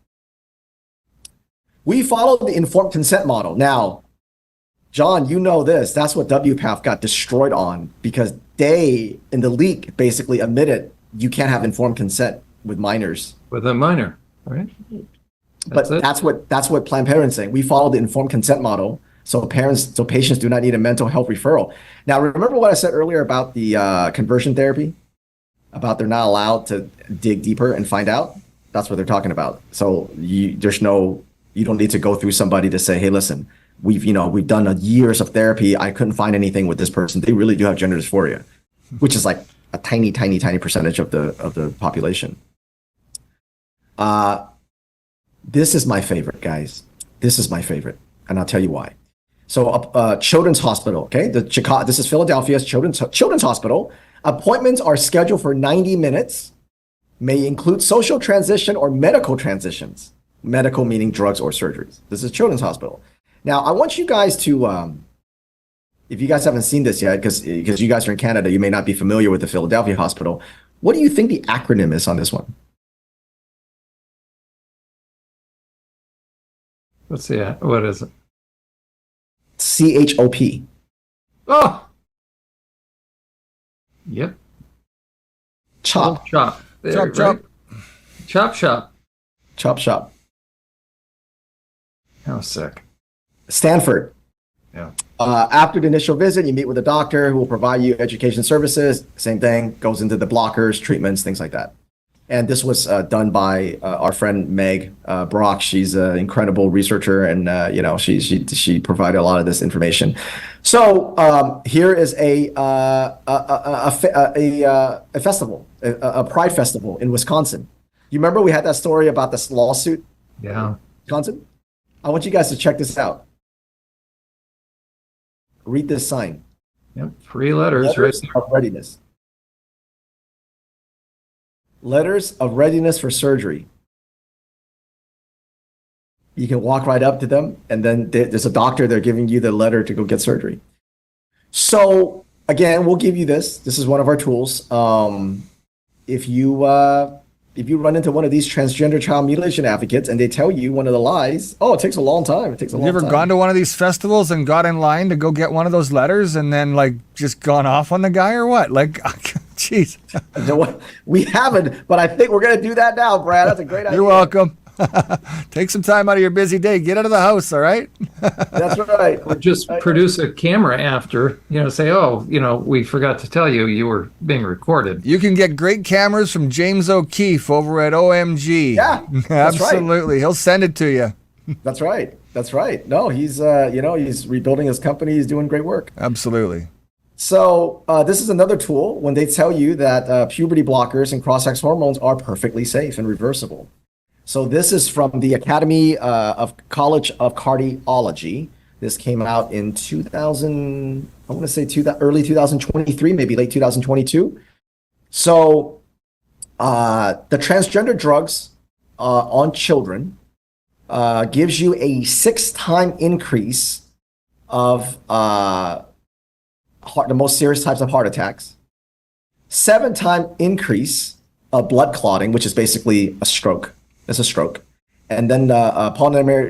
We follow the informed consent model. Now, John, you know this. That's what WPATH got destroyed on because they, in the leak, basically admitted you can't have informed consent with minors. With a minor, right? That's what Planned Parenthood's saying. We follow the informed consent model. So patients do not need a mental health referral. Now, remember what I said earlier about the conversion therapy? About they're not allowed to dig deeper and find out? That's what they're talking about. So you don't need to go through somebody to say, hey, listen, we've done years of therapy. I couldn't find anything with this person. They really do have gender dysphoria, which is like a tiny, tiny, tiny percentage of the population. This is my favorite, guys. This is my favorite, and I'll tell you why. So, Children's Hospital, okay? This is Philadelphia's Children's Hospital. Appointments are scheduled for 90 minutes, may include social transition or medical transitions. Medical meaning drugs or surgeries. This is Children's Hospital. Now, I want you guys to, if you guys haven't seen this yet, because you guys are in Canada, you may not be familiar with the Philadelphia Hospital. What do you think the acronym is on this one? Let's see. What is it? CHOP. Oh! Yep. CHOP. Chop. There, Chop, chop. right? Chop shop. CHOP shop. How sick. Stanford. Yeah. After the initial visit, you meet with a doctor who will provide you education services. Same thing, goes into the blockers, treatments, things like that. And this was done by our friend Meg Brock. She's an incredible researcher, and she provided a lot of this information. So here is a festival, a Pride festival in Wisconsin. You remember we had that story about this lawsuit? Yeah. Wisconsin. I want you guys to check this out. Read this sign. Yep. 3 letters right Letters there. of readiness. Letters of readiness for surgery. You can walk right up to them, and then there's a doctor. They're giving you the letter to go get surgery. So again, we'll give you this. This is one of our tools. If you run into one of these transgender child mutilation advocates and they tell you one of the lies, oh, it takes a long time. It takes a long time. Have you ever gone to one of these festivals and got in line to go get one of those letters and then like just gone off on the guy or what? Like, jeez. We haven't, but I think we're going to do that now, Brad. That's a great idea. You're welcome. Take some time out of your busy day. Get out of the house, all right? That's right. Or just produce a camera after, say, oh, we forgot to tell you you were being recorded. You can get great cameras from James O'Keefe over at OMG. Yeah, that's absolutely. Right. He'll send it to you. That's right. That's right. No, he's he's rebuilding his company. He's doing great work. Absolutely. So this is another tool when they tell you that puberty blockers and cross-sex hormones are perfectly safe and reversible. So this is from the Academy of College of Cardiology. This came out in 2000, I want to say early 2023, maybe late 2022. So the transgender drugs on children gives you a 6-time increase of the most serious types of heart attacks, 7-time increase of blood clotting, which is basically a stroke. It's a stroke. And then pulmonary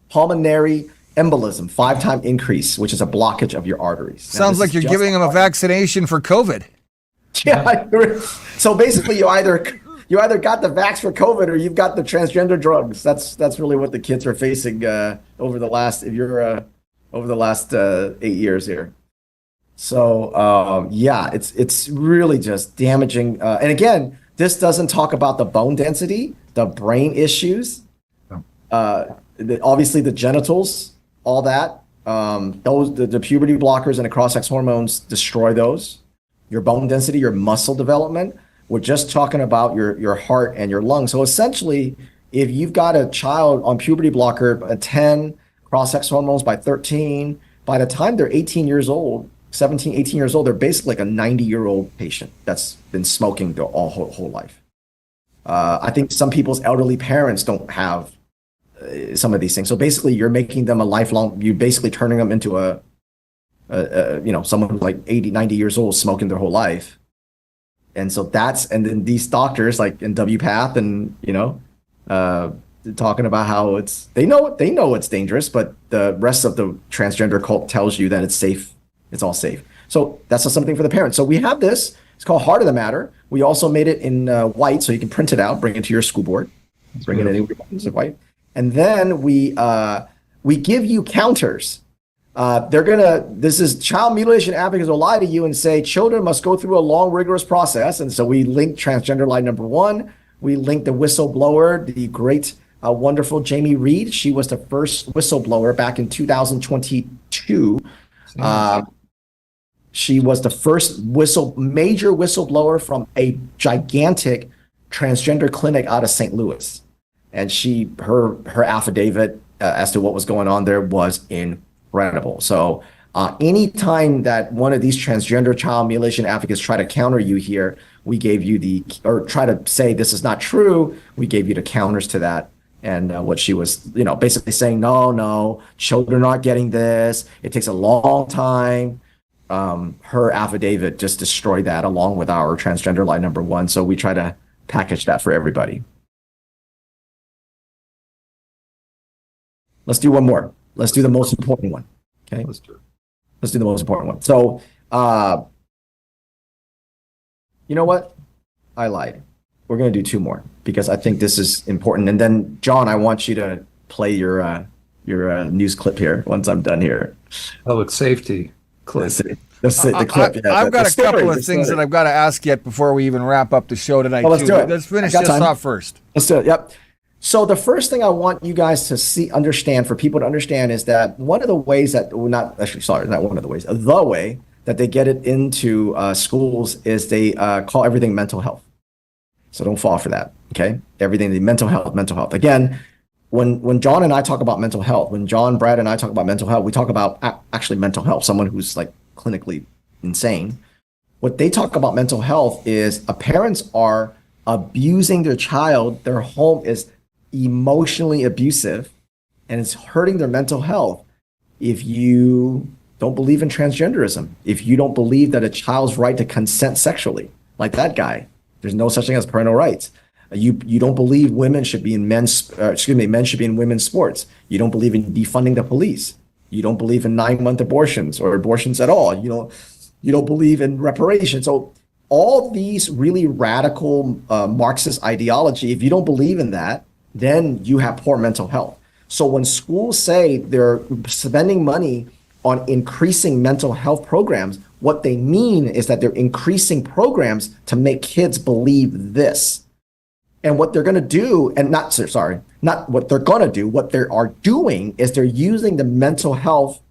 embolism, 5-time increase, which is a blockage of your arteries. Sounds like you're giving them a vaccination for COVID. Yeah. So basically, you either got the vax for COVID or you've got the transgender drugs. That's really what the kids are facing over the last 8 years here. So it's really just damaging. And again, this doesn't talk about the bone density, the brain issues, obviously the genitals, all that. The puberty blockers and the cross-sex hormones destroy those. Your bone density, your muscle development. We're just talking about your heart and your lungs. So essentially, if you've got a child on puberty blocker at 10, cross-sex hormones by 13, by the time they're 18 years old, 17, 18 years old, they're basically like a 90-year-old patient that's been smoking their whole life. I think some people's elderly parents don't have some of these things. So basically, you're making them you're basically turning them into someone who's like 80, 90 years old smoking their whole life. And so and then these doctors like in WPATH and, talking about how they know it's dangerous, but the rest of the transgender cult tells you that it's safe. It's all safe. So that's something for the parents. So we have this. It's called Heart of the Matter. We also made it in white, so you can print it out, bring it to your school board, bring it in white, and then we give you counters. This is child mutilation advocates will lie to you and say children must go through a long, rigorous process. And so we link transgender lie number 1. We link the whistleblower, the great wonderful Jamie Reed. She was the first whistleblower back in 2022. She was the first major whistleblower from a gigantic transgender clinic out of St. Louis. And her affidavit as to what was going on there was incredible. So anytime that one of these transgender child mutilation advocates try to counter you here, we gave you or try to say this is not true, we gave you the counters to that. And what she was, basically saying, no, children aren't getting this. It takes a long time. Her affidavit just destroyed that along with our transgender line number 1. So we try to package that for everybody. Let's do one more. Let's do the most important one. Okay. Let's do the most important one. So, you know what? I lied. We're going to do 2 more because I think this is important. And then, John, I want you to play your news clip here once I'm done here. Public safety clip. The clip. Yeah, I've got a couple of things that I've got to ask yet before we even wrap up the show tonight. Let's do it. Let's finish this off first. Let's do it. Yep. So the first thing I want you guys to understand, for people to understand, is that one of the ways that, the way that they get it into schools is they call everything mental health. So don't fall for that, okay? Everything, the mental health. Again, when John and I talk about mental health, when John, Brad, and I talk about mental health, we talk about actually mental health, someone who's like clinically insane. What they talk about mental health is parents are abusing their child, their home is emotionally abusive, and it's hurting their mental health. If you don't believe in transgenderism, if you don't believe that a child's right to consent sexually, like that guy, there's no such thing as parental rights. You don't believe men should be in men should be in women's sports. You don't believe in defunding the police. You don't believe in 9-month abortions or abortions at all. You don't believe in reparations. So all these really radical Marxist ideology, if you don't believe in that, then you have poor mental health. So when schools say they're spending money on increasing mental health programs, what they mean is that they're increasing programs to make kids believe this. And what they're going to do, not what they're going to do, what they are doing is they're using the mental health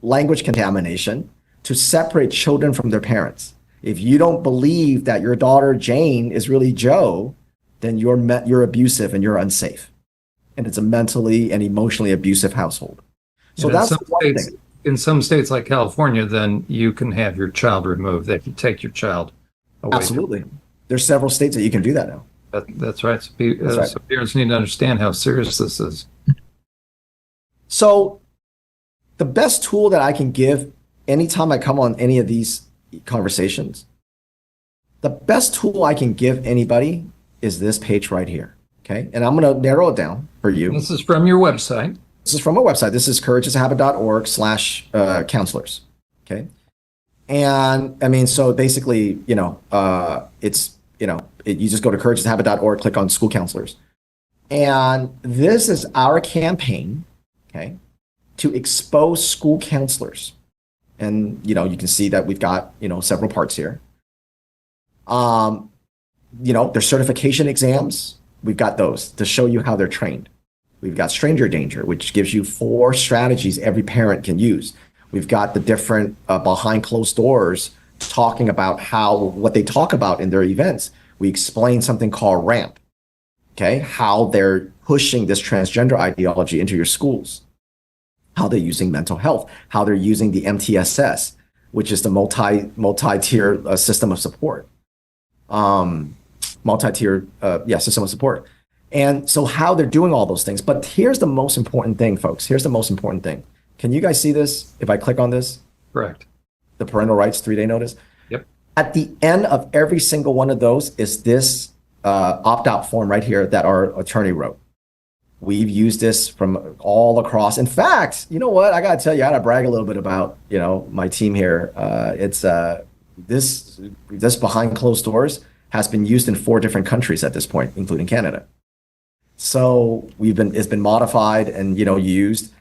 language contamination to separate children from their parents. If you don't believe that your daughter Jane is really Joe, then you're abusive and you're unsafe. And it's a mentally and emotionally abusive household. So that's one thing. In some states like California, then you can have your child removed. They can take your child away. Absolutely. There's several states that you can do that now. That's right. So parents need to understand how serious this is. So the best tool that I can give anytime I come on any of these conversations, the best tool I can give anybody is this page right here. Okay. And I'm going to narrow it down for you. This is from your website. This is from a website. This is courageasahabit.org/counselors. Okay. And I mean, so basically, it's, you just go to courageasahabit.org, click on school counselors. And this is our campaign, okay, to expose school counselors. And, you can see that we've got, several parts here. Their certification exams, we've got those to show you how they're trained. We've got stranger danger, which gives you 4 strategies every parent can use. We've got the different behind closed doors talking about what they talk about in their events. We explain something called RAMP, okay? How they're pushing this transgender ideology into your schools, how they're using mental health, how they're using the MTSS, which is the multi-tier system of support. System of support. And so how they're doing all those things. But here's the most important thing, folks. Here's the most important thing. Can you guys see this? If I click on this? Correct. The parental rights 3-day notice? Yep. At the end of every single one of those is this opt-out form right here that our attorney wrote. We've used this from all across. In fact, you know what? I got to tell you, I got to brag a little bit about, my team here. It's this behind closed doors has been used in 4 different countries at this point, including Canada. So it's been modified and, used.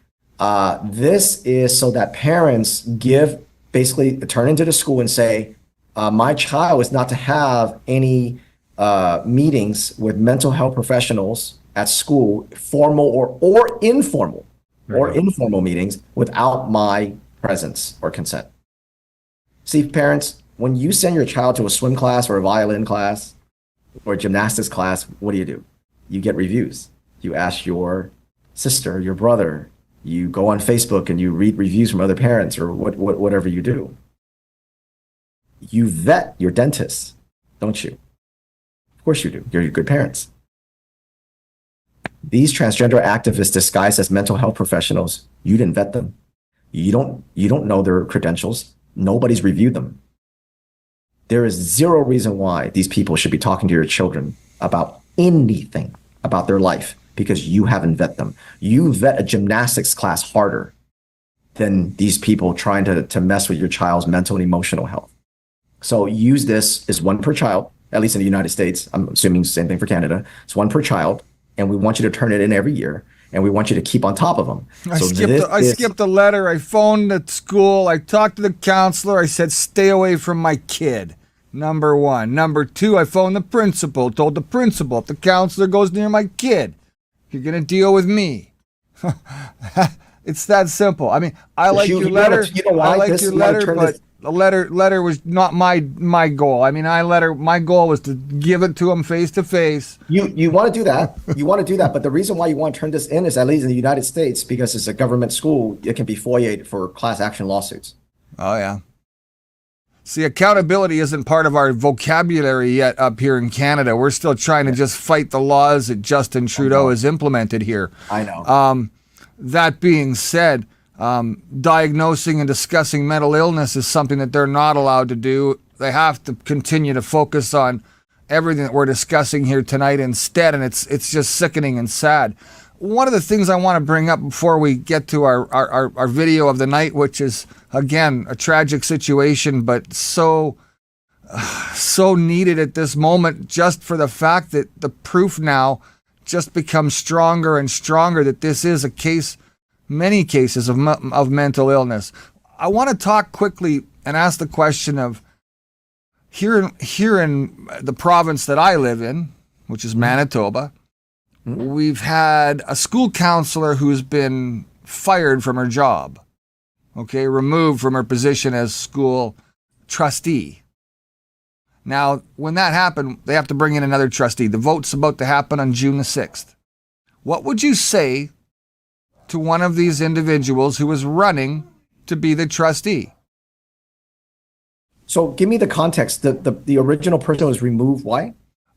This is so that parents turn into the school and say, my child is not to have any meetings with mental health professionals at school, formal or informal, informal meetings without my presence or consent. See, parents, when you send your child to a swim class or a violin class or a gymnastics class, what do? You get reviews. You ask your sister, your brother, you go on Facebook and you read reviews from other parents or whatever you do. You vet your dentist, don't you? Of course you do. You're good parents. These transgender activists disguised as mental health professionals, you didn't vet them. You don't know their credentials. Nobody's reviewed them. There is zero reason why these people should be talking to your children about anything about their life because you haven't vet them. You vet a gymnastics class harder than these people trying to mess with your child's mental and emotional health. So use this as one per child, at least in the United States. I'm assuming the same thing for Canada. It's one per child, and we want you to turn it in every year, and we want you to keep on top of them. I skipped a letter. I phoned at school. I talked to the counselor. I said, stay away from my kid. Number one. Number two, I phoned the principal, told the principal, if the counselor goes near my kid, you're going to deal with me. It's that simple. I mean, I like your letter. I like your letter, but the letter was not my goal. I mean, my goal was to give it to him face to face. You want to do that. You want to do that. But the reason why you want to turn this in is, at least in the United States, because it's a government school, it can be FOIA'd for class action lawsuits. Oh, yeah. See, accountability isn't part of our vocabulary yet up here in Canada. We're still trying to just fight the laws that Justin Trudeau has implemented here. I know. That being said, diagnosing and discussing mental illness is something that they're not allowed to do. They have to continue to focus on everything that we're discussing here tonight instead, and it's just sickening and sad. One of the things I want to bring up before we get to our video of the night, which is, again, a tragic situation, but so needed at this moment, just for the fact that the proof now just becomes stronger and stronger that this is a case, many cases of mental illness. I want to talk quickly and ask the question of, here in the province that I live in, which is Manitoba, we've had a school counselor who's been fired from her job, removed from her position as school trustee. Now, when that happened, they have to bring in another trustee. The vote's about to happen on June the 6th. What would you say to one of these individuals who is running to be the trustee? So give me the context. The original person was removed. Why?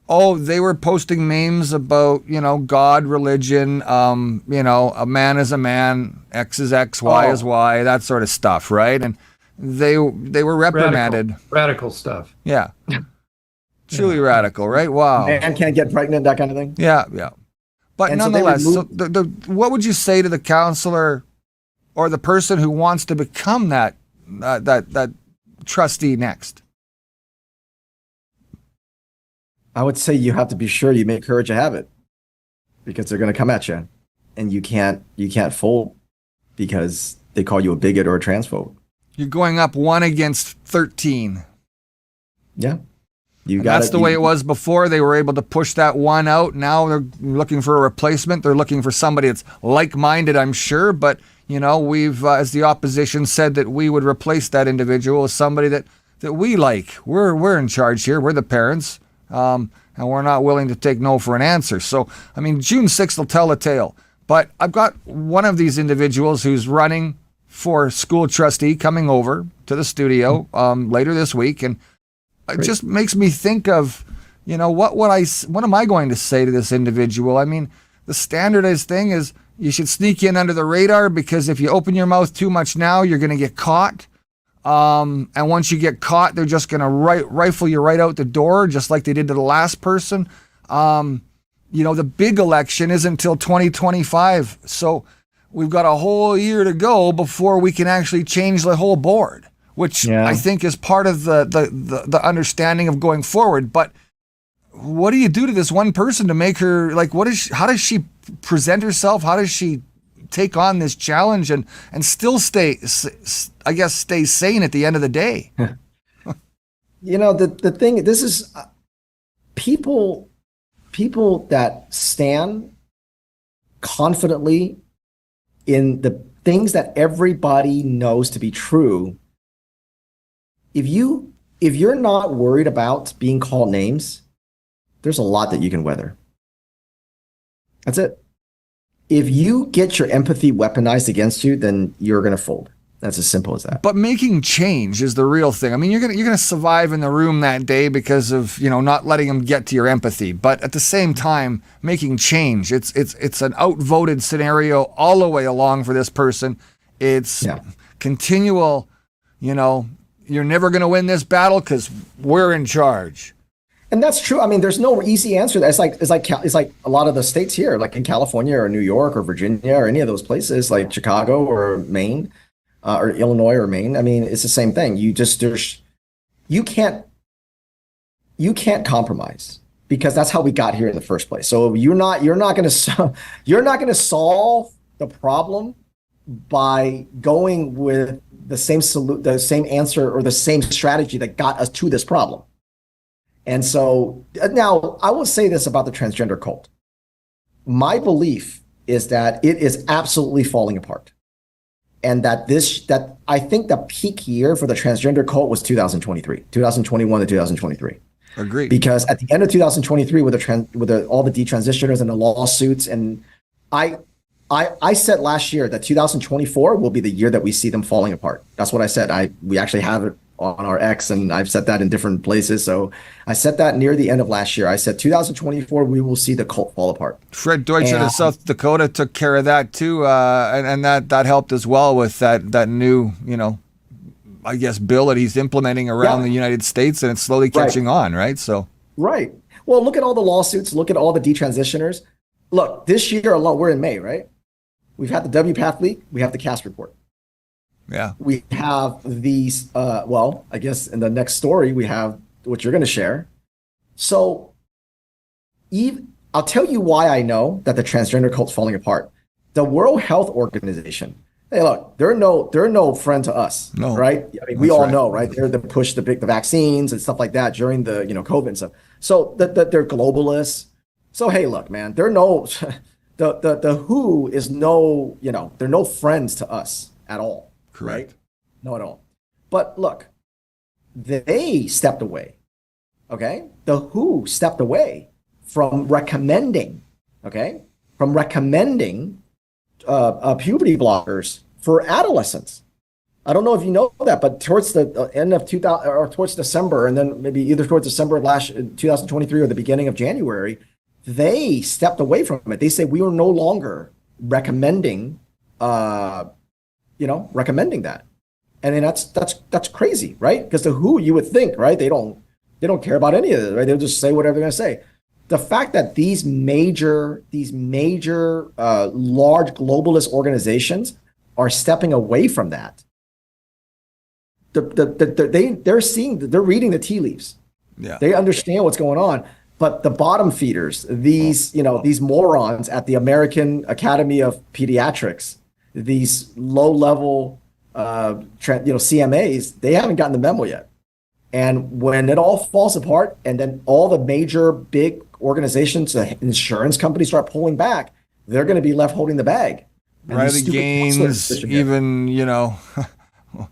Oh, they were posting memes about, God, religion, a man is a man, X is X, Y is Y, that sort of stuff, right? And they were reprimanded. Radical stuff. Yeah. Truly radical, right? Wow. Man can't get pregnant, that kind of thing? Yeah. But nonetheless, what would you say to the counselor or the person who wants to become that trustee next? I would say you have to be sure you make courage a habit, because they're going to come at you, and you can't fold because they call you a bigot or a transphobe. You're going up 1 against 13. Yeah. That's the way it was before. They were able to push that one out. Now they're looking for a replacement. They're looking for somebody that's like-minded, I'm sure. But, we've, as the opposition said, that we would replace that individual with somebody that we like. We're in charge here. We're the parents. And we're not willing to take no for an answer. So, June 6th will tell a tale. But I've got one of these individuals who's running for school trustee coming over to the studio later this week. And it just makes me think of, what am I going to say to this individual? The standardized thing is you should sneak in under the radar, because if you open your mouth too much now, you're going to get caught. And once you get caught, they're just going to rifle you right out the door, just like they did to the last person. The big election isn't until 2025. So we've got a whole year to go before we can actually change the whole board, which I think is part of the understanding of going forward. But what do you do to this one person to make her, how does she present herself? How does she take on this challenge and still stay sane at the end of the day? The thing, this is people that stand confidently in the things that everybody knows to be true, if you're not worried about being called names, there's a lot that you can weather. That's it. If you get your empathy weaponized against you, then you're going to fold. That's as simple as that. But making change is the real thing. I mean, you're gonna survive in the room that day because of, you know, not letting them get to your empathy. But at the same time, making change, it's an outvoted scenario all the way along for this person. It's continual, you know, you're never gonna win this battle because we're in charge. And that's true. I mean, there's no easy answer. It's like a lot of the states here, like in California or New York or Virginia or any of those places, like Chicago or Maine. Or Illinois or Maine. I mean, it's the same thing. You can't compromise because that's how we got here in the first place. So you're not going to solve the problem by going with the same answer or the same strategy that got us to this problem. And so now I will say this about the transgender cult. My belief is that it is absolutely falling apart. And that I think the peak year for the transgender cult was 2021 to 2023. Agreed. Because at the end of 2023, with all the detransitioners and the lawsuits, and I said last year that 2024 will be the year that we see them falling apart. That's what I said. We actually have it on our X, and I've said that in different places. So I said that near the end of last year. I said 2024, we will see the cult fall apart. Fred Deutscher of South Dakota took care of that too, and that helped as well with that new, you know, I guess, bill that he's implementing around the United States, and it's slowly catching on, right? So right. Well, look at all the lawsuits. Look at all the detransitioners. Look, this year alone, we're in May, right? We've had the WPATH leak. We have the CAST report. Yeah. We have these, well, I guess in the next story, we have what you're going to share. So I'll tell you why I know that the transgender cult's falling apart. The World Health Organization, hey, look, they're no friend to us, right? I mean, we all know, right? They're the push the vaccines and stuff like that during the, you know, COVID and stuff. So they're globalists. So, hey, look, man, they're no, the WHO is no, you know, they're no friends to us at all. Correct. Right? No, at all. But look, they stepped away. Okay. The WHO stepped away from recommending, puberty blockers for adolescents. I don't know if you know that, but towards the end of 2000 or towards December, and then maybe either towards December of 2023 or the beginning of January, they stepped away from it. They say we are no longer recommending recommending that. And then that's crazy, right? Because the WHO, you would think, right? They don't care about any of this, right? They'll just say whatever they're going to say. The fact that these major large globalist organizations are stepping away from that, they're reading the tea leaves. Yeah. They understand what's going on. But the bottom feeders, these morons at the American Academy of Pediatrics, these low-level, CMAs, they haven't gotten the memo yet. And when it all falls apart, and then all the major big organizations, insurance companies start pulling back, they're going to be left holding the bag. Riley Gaines, even, you know,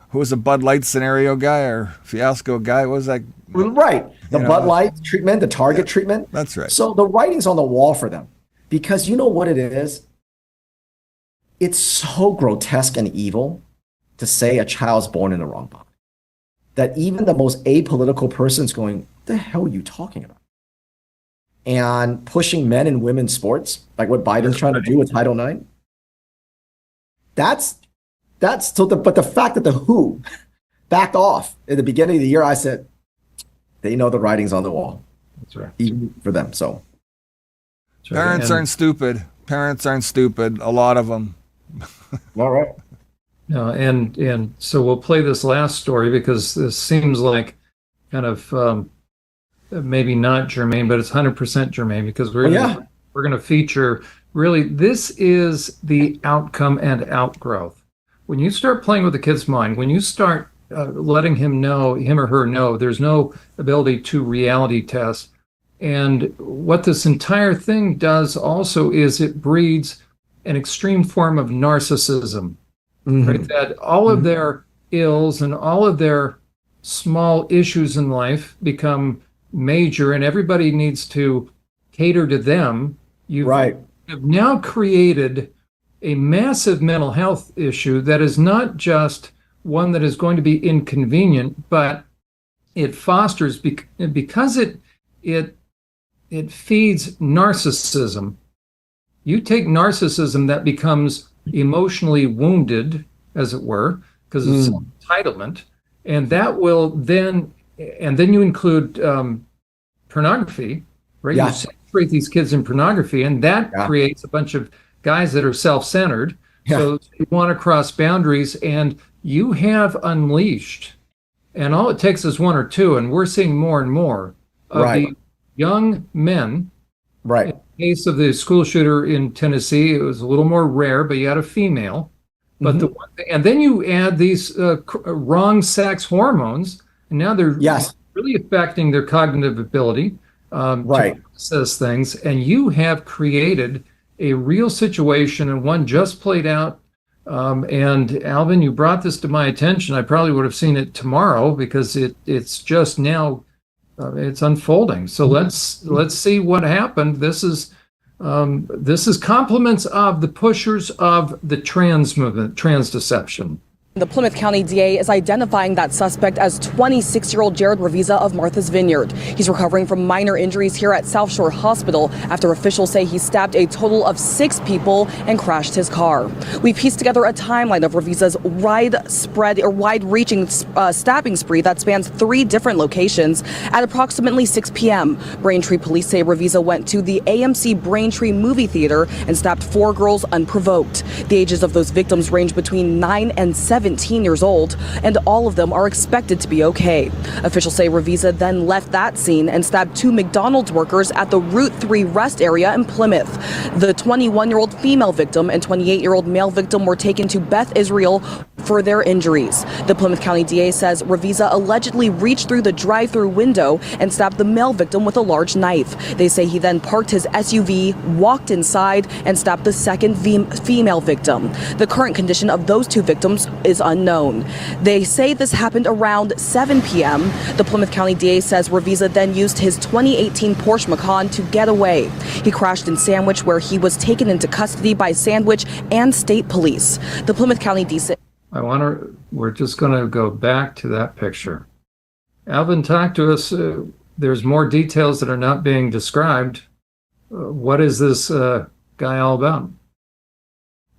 who was a Bud Light scenario guy or fiasco guy? What was that? Right. The Bud Light treatment, the Target treatment. That's right. So the writing's on the wall for them, because you know what it is? It's so grotesque and evil to say a child's born in the wrong body, that even the most apolitical person's going, what the hell are you talking about? And pushing men and women's sports, like what Biden's trying to do with Title IX. But the fact that the WHO backed off at the beginning of the year, I said, they know the writing's on the wall. That's right. Even for them. So parents aren't stupid. Parents aren't stupid. A lot of them. All right. No, and so we'll play this last story because this seems like kind of maybe not germane, but it's 100% germane, because we're going to feature, really, this is the outcome and outgrowth. When you start playing with the kid's mind, when you start letting him or her know there's no ability to reality test, and what this entire thing does also is it breeds an extreme form of narcissism, Mhm. right? That all of their ills and all of their small issues in life become major, and everybody needs to cater to them. Right. You've now created a massive mental health issue that is not just one that is going to be inconvenient, but it fosters because it feeds narcissism. You take narcissism that becomes emotionally wounded, as it were, because of self-entitlement, and that will then, and then you include pornography, right? Yeah. You saturate these kids in pornography, and that creates a bunch of guys that are self-centered. Yeah. So you want to cross boundaries, and you have unleashed, and all it takes is one or two, and we're seeing more and more of the young men. Right. In the case of the school shooter in Tennessee, it was a little more rare, but you had a female. But the one thing, and then you add these wrong sex hormones, and now they're really affecting their cognitive ability to process things. And you have created a real situation, and one just played out. And Alvin, you brought this to my attention. I probably would have seen it tomorrow because it's just now it's unfolding. So let's see what happened. This is compliments of the pushers of the trans movement, trans deception. The Plymouth County DA is identifying that suspect as 26-year-old Jared Ravizza of Martha's Vineyard. He's recovering from minor injuries here at South Shore Hospital after officials say he stabbed a total of 6 people and crashed his car. We pieced together a timeline of Ravizza's wide-reaching stabbing spree that spans 3 different locations at approximately 6 p.m. Braintree police say Ravizza went to the AMC Braintree movie theater and stabbed 4 girls unprovoked. The ages of those victims range between 9 and 17 years old, and all of them are expected to be okay. Officials say Ravizza then left that scene and stabbed 2 McDonald's workers at the Route 3 rest area in Plymouth. The 21-year-old female victim and 28-year-old male victim were taken to Beth Israel for their injuries. The Plymouth County DA says Ravizza allegedly reached through the drive-through window and stabbed the male victim with a large knife. They say he then parked his SUV, walked inside, and stabbed the second female victim. The current condition of those 2 victims is unknown. They say this happened around 7 p.m. The Plymouth County DA says Ravizza then used his 2018 Porsche Macan to get away. He crashed in Sandwich, where he was taken into custody by Sandwich and state police. The Plymouth County DC. We're just going to go back to that picture. Alvin, talk to us. There's more details that are not being described. What is this guy all about?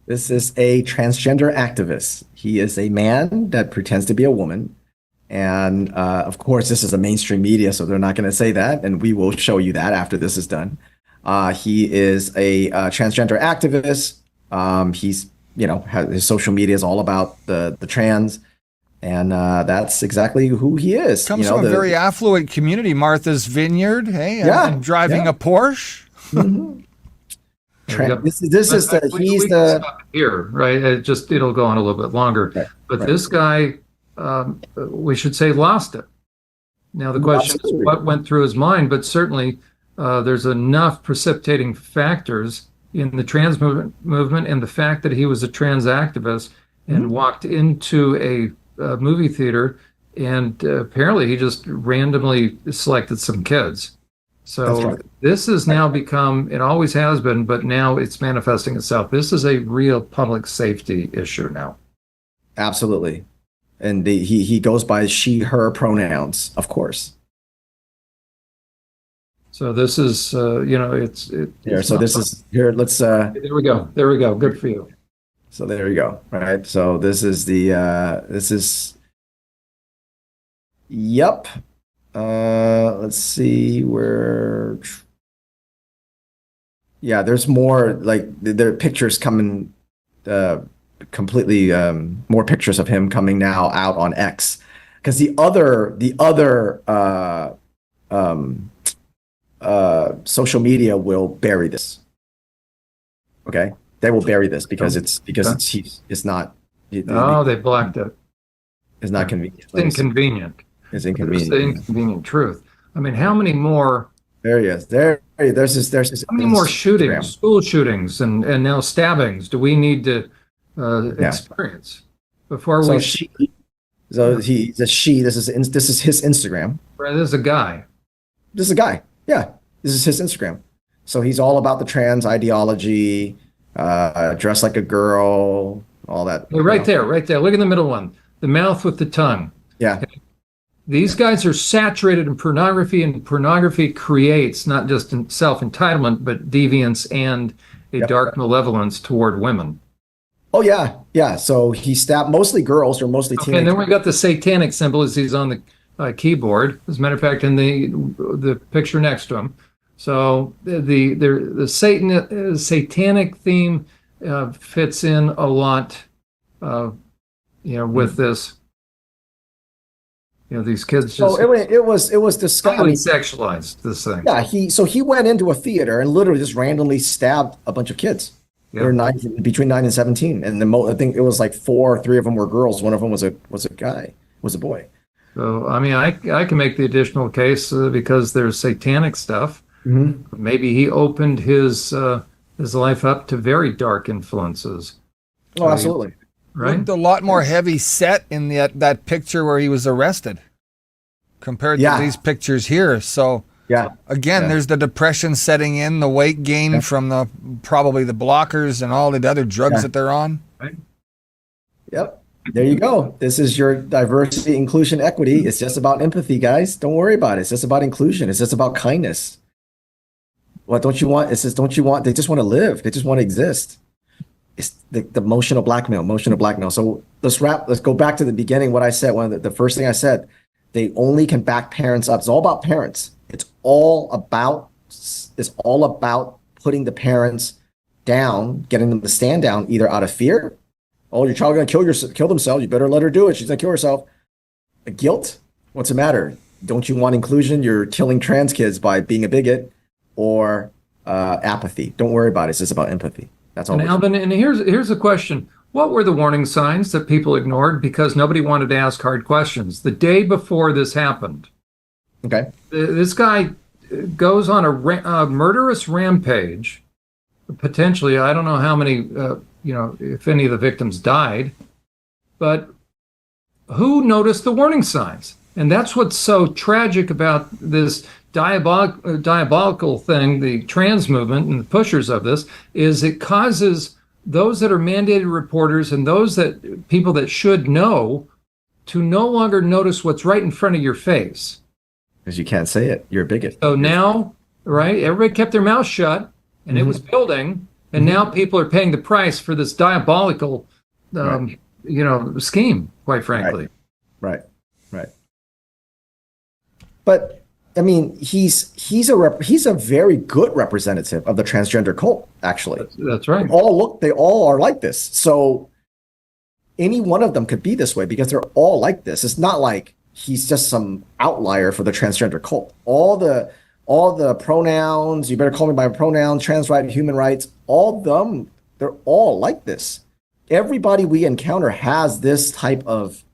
This is a transgender activist. He is a man that pretends to be a woman. And of course, this is a mainstream media, so they're not going to say that. And we will show you that after this is done. He is a transgender activist. He's, his social media is all about the trans. And that's exactly who he is. Comes from a very affluent community, Martha's Vineyard. Hey, and driving a Porsche. Mm-hmm. This is here, right? It'll go on a little bit longer. Right, but this guy, we should say, lost it. Now the question is what went through his mind, but certainly there's enough precipitating factors in the trans movement and the fact that he was a trans activist and walked into a movie theater, and apparently he just randomly selected some kids. So this has now become, it always has been, but now it's manifesting itself. This is a real public safety issue now. Absolutely. And he goes by she, her pronouns, of course. So this is, it's here. So this is here. Let's. There we go. There we go. Good for you. So there you go. Right. So this is Yep. Let's see where. Yeah, there's more. Like there are pictures coming. Completely more pictures of him coming now out on X, because the other social media will bury this. Okay, they will bury this because it's not. They blocked it. It's not convenient. It's inconvenient. It's inconvenient. It's the inconvenient truth. I mean, how many more There he is. There's his How many more Instagram. shootings, school shootings, and now stabbings do we need to Yeah. experience before So we? he's a she. This is his Instagram. Right, there's a guy. This is a guy. Yeah, this is his Instagram. So he's all about the trans ideology, dress like a girl, all that. Hey, right there, right there. Look at the middle one, the mouth with the tongue. Yeah. These guys are saturated in pornography, and pornography creates not just self-entitlement, but deviance and a dark malevolence toward women. Oh yeah, yeah. So he stabbed mostly girls or mostly Okay, teenagers. and then we got the satanic symbol as he's on the keyboard. As a matter of fact, in the picture next to him. So the satanic theme fits in a lot, with this. These kids just So it was disgusting. highly sexualized, this thing. Yeah, he went into a theater and literally just randomly stabbed a bunch of kids. Yeah. They're between 9 and 17, and I think it was like 3 of them were girls. One of them was a boy. So I mean, I can make the additional case because there's satanic stuff. Mm-hmm. Maybe he opened his life up to very dark influences. Oh, absolutely. Right? Looked a lot more heavy set in that picture where he was arrested compared to these pictures here. So Yeah. again, there's the depression setting in, the weight gain from probably the blockers and all the other drugs that they're on. Right. Yep. There you go. This is your diversity, inclusion, equity. It's just about empathy, guys. Don't worry about it. It's just about inclusion. It's just about kindness. What don't you want? It's just don't you want? They just want to live. They just want to exist. It's the emotional blackmail. So let's go back to the beginning. What I said, the first thing I said, they only can back parents up. It's all about parents. It's all about putting the parents down, getting them to stand down, either out of fear. Oh, your child gonna kill themselves. You better let her do it. She's gonna kill herself. Guilt. What's the matter? Don't you want inclusion? You're killing trans kids by being a bigot, or apathy. Don't worry about it. It's just about empathy. That's all. And Alvin, and here's a question. What were the warning signs that people ignored because nobody wanted to ask hard questions? The day before this happened, Okay. this guy goes on a murderous rampage. Potentially, I don't know how many, if any of the victims died, but who noticed the warning signs? And that's what's so tragic about this diabolical thing, the trans movement and the pushers of this, is it causes those that are mandated reporters and people that should know to no longer notice what's right in front of your face. Because you can't say it. You're a bigot. So now, right, everybody kept their mouth shut and it was building, and now people are paying the price for this diabolical, scheme, quite frankly. Right. But I mean, he's a very good representative of the transgender cult. Actually, that's right. They all are like this. So any one of them could be this way because they're all like this. It's not like he's just some outlier for the transgender cult. All the pronouns, you better call me by pronouns, trans rights, human rights, all of them, they're all like this. Everybody we encounter has this type of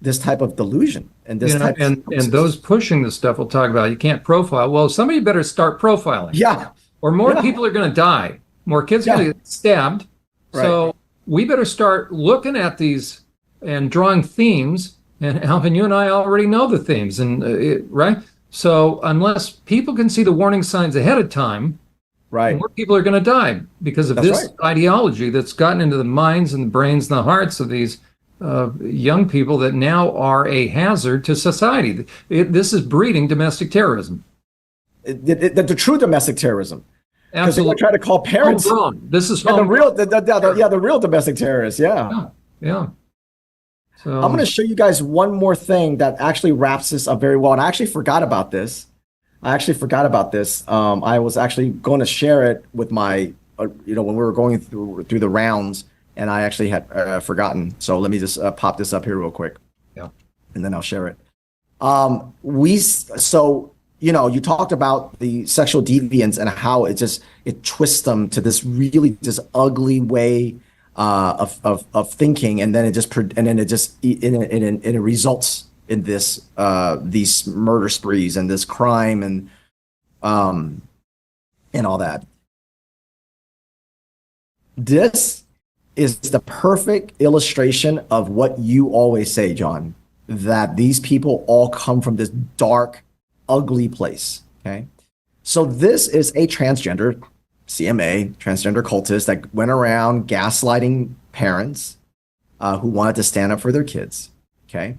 delusion and this type and those pushing this stuff we'll talk about. You can't profile. Well, somebody better start profiling. Yeah. Or more people are going to die. More kids are going to get stabbed. Right. So we better start looking at these and drawing themes. And Alvin, you and I already know the themes, right? So unless people can see the warning signs ahead of time, right, more people are going to die because of this ideology that's gotten into the minds and the brains and the hearts of these young people that now are a hazard to society. This is breeding domestic terrorism. The true domestic terrorism. Because they try to call parents. Homegrown. This is the real domestic terrorists. Yeah. So I'm going to show you guys one more thing that actually wraps this up very well. And I actually forgot about this. I was actually going to share it with my, when we were going through the rounds, and I actually had forgotten. So let me just pop this up here real quick. Yeah. And then I'll share it. You talked about the sexual deviance and how it twists them to this really just ugly way of thinking, and then it results in this these murder sprees and this crime and and all that. This is the perfect illustration of what you always say, John, that these people all come from this dark, ugly place. Okay. So this is a transgender CMA, transgender cultist that went around gaslighting parents who wanted to stand up for their kids. Okay.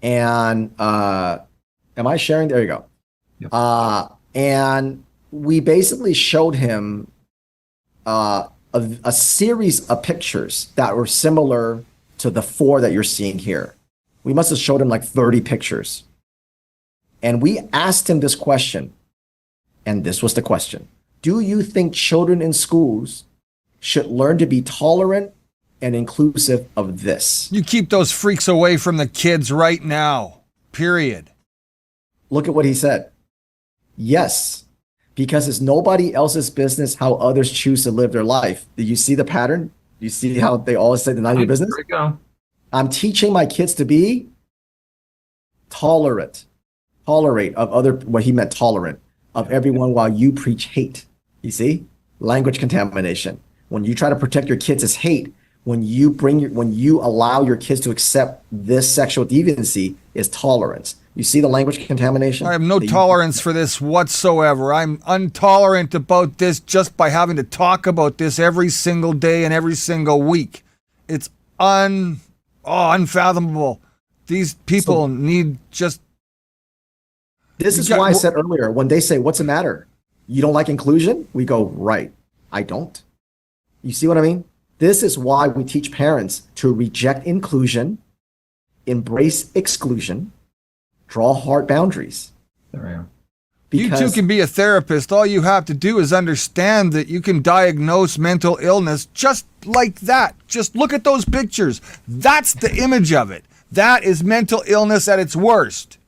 And am I sharing? There you go. Yep. And we basically showed him a series of pictures that were similar to the 4 that you're seeing here. We must have showed him like 30 pictures. And we asked him this question. And this was the question. Do you think children in schools should learn to be tolerant and inclusive of this? You keep those freaks away from the kids right now. Period. Look at what he said. Yes, because it's nobody else's business how others choose to live their life. Do you see the pattern? You see how they always say, none of your business? There we go. I'm teaching my kids to be tolerate of other, what he meant tolerant of everyone while you preach hate. You see? Language contamination. When you try to protect your kids as hate, when you allow your kids to accept this sexual deviancy is tolerance. You see the language contamination? I have no tolerance for this whatsoever. I'm intolerant about this just by having to talk about this every single day and every single week. It's unfathomable. These people need just... This is why I said earlier, when they say, what's the matter? You don't like inclusion? We go, right. I don't. You see what I mean? This is why we teach parents to reject inclusion, embrace exclusion, draw hard boundaries. There we go. You too can be a therapist. All you have to do is understand that you can diagnose mental illness just like that. Just look at those pictures. That's the image of it. That is mental illness at its worst.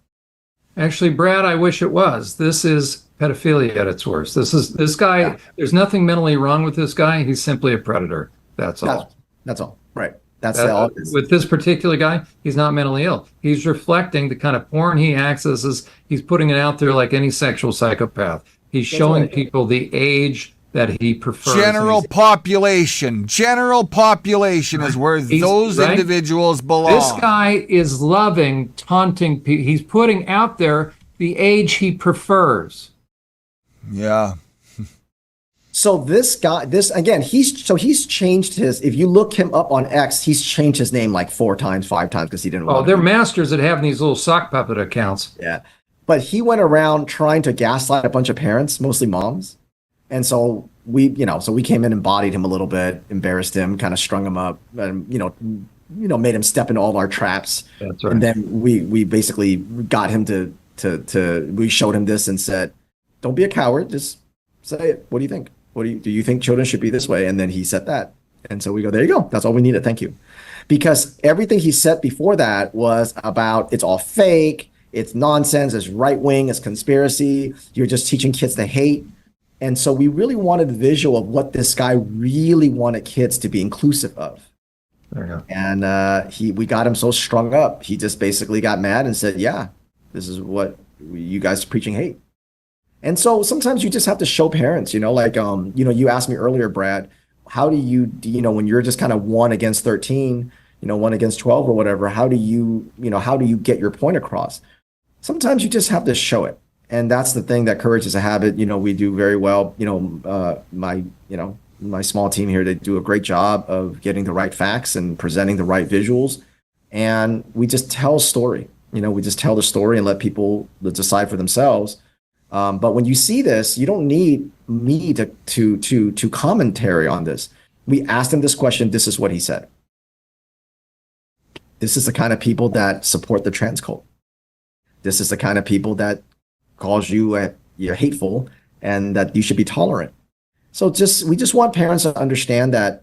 Actually, Brad, I wish it was. This is pedophilia at its worst. This guy, Yeah. There's nothing mentally wrong with this guy. He's simply a predator. That's all. That's all. Right. That's all. With this particular guy, he's not mentally ill. He's reflecting the kind of porn he accesses. He's putting it out there like any sexual psychopath. He's showing people the age that he prefers. General population is where those individuals belong. This guy is loving, taunting people. He's putting out there the age he prefers. Yeah. So this guy, he's changed his, if you look him up on X, he's changed his name like 4 times, 5 times because he didn't want they're masters at having these little sock puppet accounts. Yeah. But he went around trying to gaslight a bunch of parents, mostly moms. And so we came in and bodied him a little bit, embarrassed him, kind of strung him up, and, made him step into all our traps. That's right. And then we basically got him we showed him this and said, don't be a coward. Just say it. What do you think? Do you think children should be this way? And then he said that. And so we go, there you go. That's all we needed. Thank you. Because everything he said before that was about, it's all fake. It's nonsense. It's right wing. It's conspiracy. You're just teaching kids to hate. And so we really wanted a visual of what this guy really wanted kids to be inclusive of. There you go. And we got him so strung up. He just basically got mad and said, yeah, this is what you guys are preaching hate. And so sometimes you just have to show parents, you asked me earlier, Brad, how do you, when you're just kind of 1 against 13, 1 against 12 or whatever, how do you get your point across? Sometimes you just have to show it. And that's the thing that Courage is a Habit, we do very well. My small team here, they do a great job of getting the right facts and presenting the right visuals. And we just tell a story, we just tell the story and let people decide for themselves. But when you see this, you don't need me to commentary on this. We asked him this question. This is what he said. This is the kind of people that support the trans cult. This is the kind of people that calls you're hateful and that you should be tolerant. So we just want parents to understand that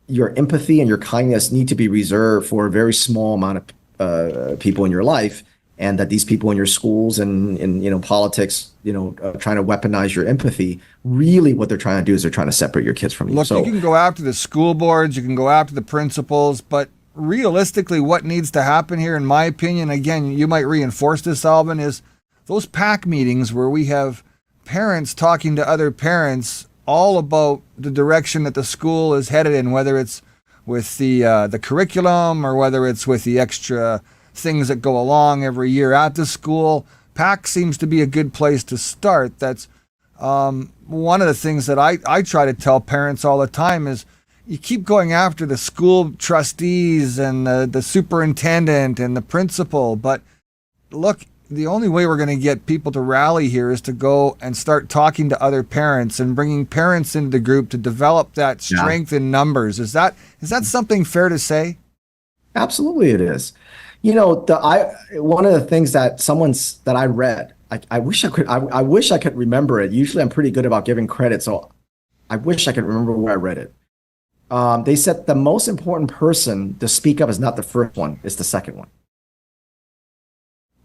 your empathy and your kindness need to be reserved for a very small amount of people in your life. And that these people in your schools and in politics, trying to weaponize your empathy, really what they're trying to do is they're trying to separate your kids from you. Look, you can go after the school boards, you can go after the principals, but realistically what needs to happen here, in my opinion, again, you might reinforce this, Alvin, is those pack meetings where we have parents talking to other parents all about the direction that the school is headed in, whether it's with the curriculum or whether it's with the extra things that go along every year at the school. PAC seems to be a good place to start. That's one of the things that I try to tell parents all the time is you keep going after the school trustees and the superintendent and the principal, but look, the only way we're going to get people to rally here is to go and start talking to other parents and bringing parents into the group to develop that strength in numbers. Is that something fair to say? Absolutely, it is. One of the things that I read, I wish I could remember it. Usually, I'm pretty good about giving credit, so I wish I could remember where I read it. They said the most important person to speak up is not the first one; it's the second one.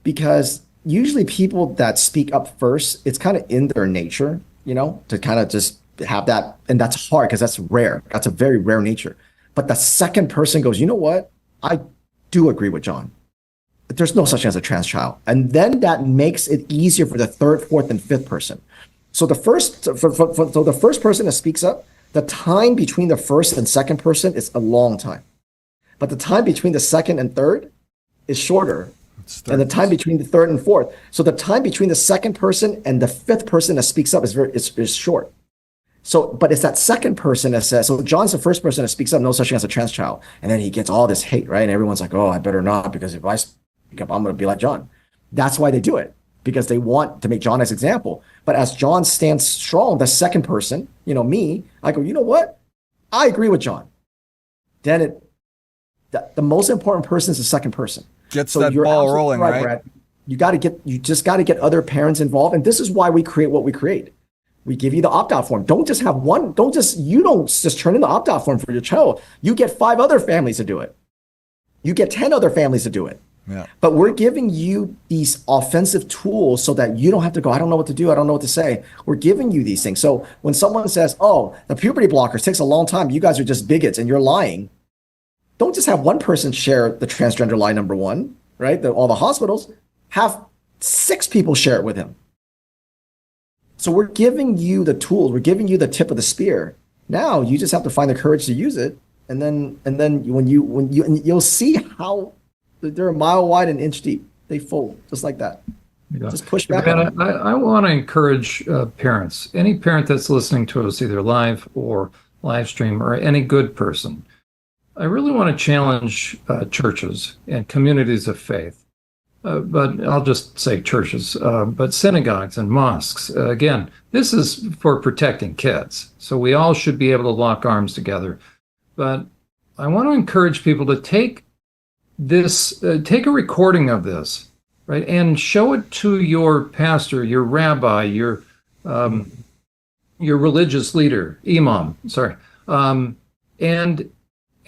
Because usually people that speak up first, it's kind of in their nature, to kind of just have that. And that's hard because that's rare. That's a very rare nature. But the second person goes, you know what? I do agree with John. There's no such thing as a trans child. And then that makes it easier for the third, fourth, and fifth person. So the first person that speaks up, the time between the first and second person is a long time. But the time between the second and third is shorter. And the time between the third and fourth. So the time between the second person and the fifth person that speaks up is short. So, but it's that second person that says, so John's the first person that speaks up, no such thing as a trans child. And then he gets all this hate, right? And everyone's like, oh, I better not, because if I speak up, I'm going to be like John. That's why they do it, because they want to make John as example. But as John stands strong, the second person, me, I go, you know what? I agree with John. Then the most important person is the second person. Gets that ball rolling, right? Brad. You just got to get other parents involved. And this is why we create what we create. We give you the opt-out form. Don't just have one. You don't just turn in the opt-out form for your child. You get 5 other families to do it. You get 10 other families to do it. Yeah. But we're giving you these offensive tools so that you don't have to go, I don't know what to do. I don't know what to say. We're giving you these things. So when someone says, oh, the puberty blockers takes a long time, you guys are just bigots and you're lying. Don't just have one person share the transgender lie number one, right? All the hospitals have 6 people share it with him. So we're giving you the tools. We're giving you the tip of the spear. Now you just have to find the courage to use it. And then when you'll see how they're a mile wide and inch deep. They fold just like that. Yeah. Just push back. I want to encourage parents, any parent that's listening to us, either live or live stream, or any good person. I really want to challenge churches and communities of faith, but I'll just say churches, but synagogues and mosques. Again, this is for protecting kids, so we all should be able to lock arms together. But I want to encourage people to take a recording of this, right, and show it to your pastor, your rabbi, your religious leader, imam, and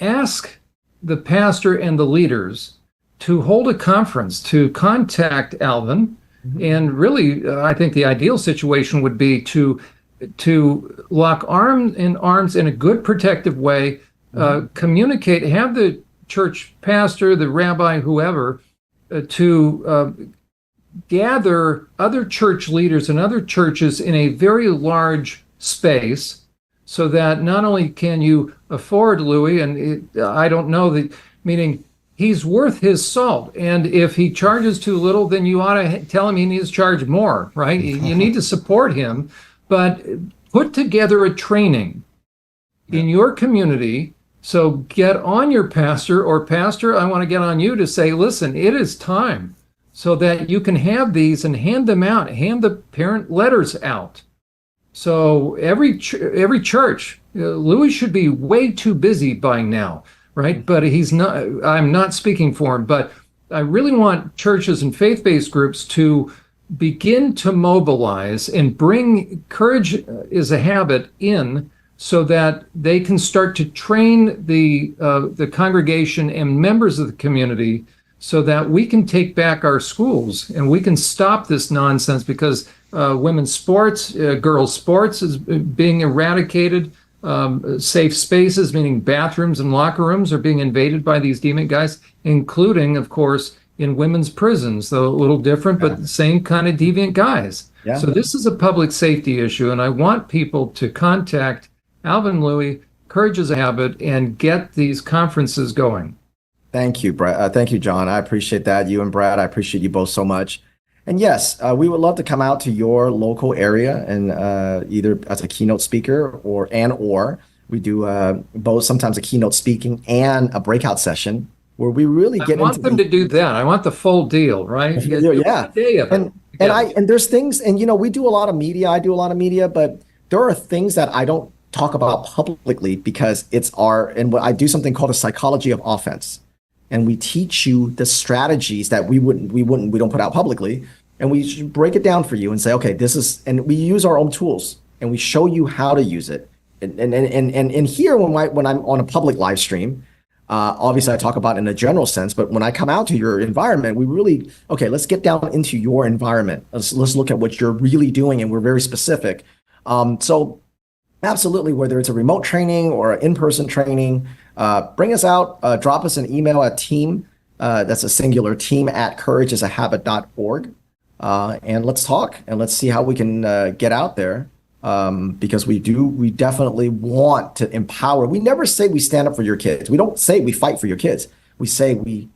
ask the pastor and the leaders to hold a conference, to contact Alvin. Mm-hmm. And really, I think the ideal situation would be to lock arms in a good protective way, communicate, have the church pastor, the rabbi, whoever, to gather other church leaders and other churches in a very large space, so that not only can you afford Louis, and I don't know, meaning he's worth his salt. And if he charges too little, then you ought to tell him he needs to charge more, right? You need to support him, but put together a training in your community. So get on your pastor, or pastor, I want to get on you to say, listen, it is time, so that you can have these and hand them out, hand the parent letters out. So every church, Louis should be way too busy by now, right? But he's not. I'm not speaking for him, but I really want churches and faith-based groups to begin to mobilize and bring courage is a habit in, so that they can start to train the congregation and members of the community, so that we can take back our schools and we can stop this nonsense, because women's sports, girls' sports is being eradicated. Safe spaces, meaning bathrooms and locker rooms, are being invaded by these demon guys, including, of course, in women's prisons, though a little different, but the same kind of deviant guys. Yeah. So this is a public safety issue, and I want people to contact Alvin Lui, Courage is a Habit, and get these conferences going. Thank you, Brad. Thank you, John. I appreciate that. You and Brad, I appreciate you both so much. And yes, we would love to come out to your local area and either as a keynote speaker or we do both, sometimes a keynote speaking and a breakout session where we really get I want them to do that. I want the full deal, right? Yeah. Day of it. And there's things, and we do a lot of media. I do a lot of media, but there are things that I don't talk about publicly because I do something called a psychology of offense. And we teach you the strategies that we don't put out publicly. And we break it down for you and say, okay, and we use our own tools and we show you how to use it. And here, when I'm on a public live stream, obviously I talk about it in a general sense, but when I come out to your environment, let's get down into your environment. Let's look at what you're really doing. And we're very specific. So absolutely, whether it's a remote training or an in-person training, bring us out, drop us an email at team, that's a singular, team@courageisahabit.org. And let's talk and let's see how we can get out there. Because we definitely want to empower. We never say we stand up for your kids. We don't say we fight for your kids. We say we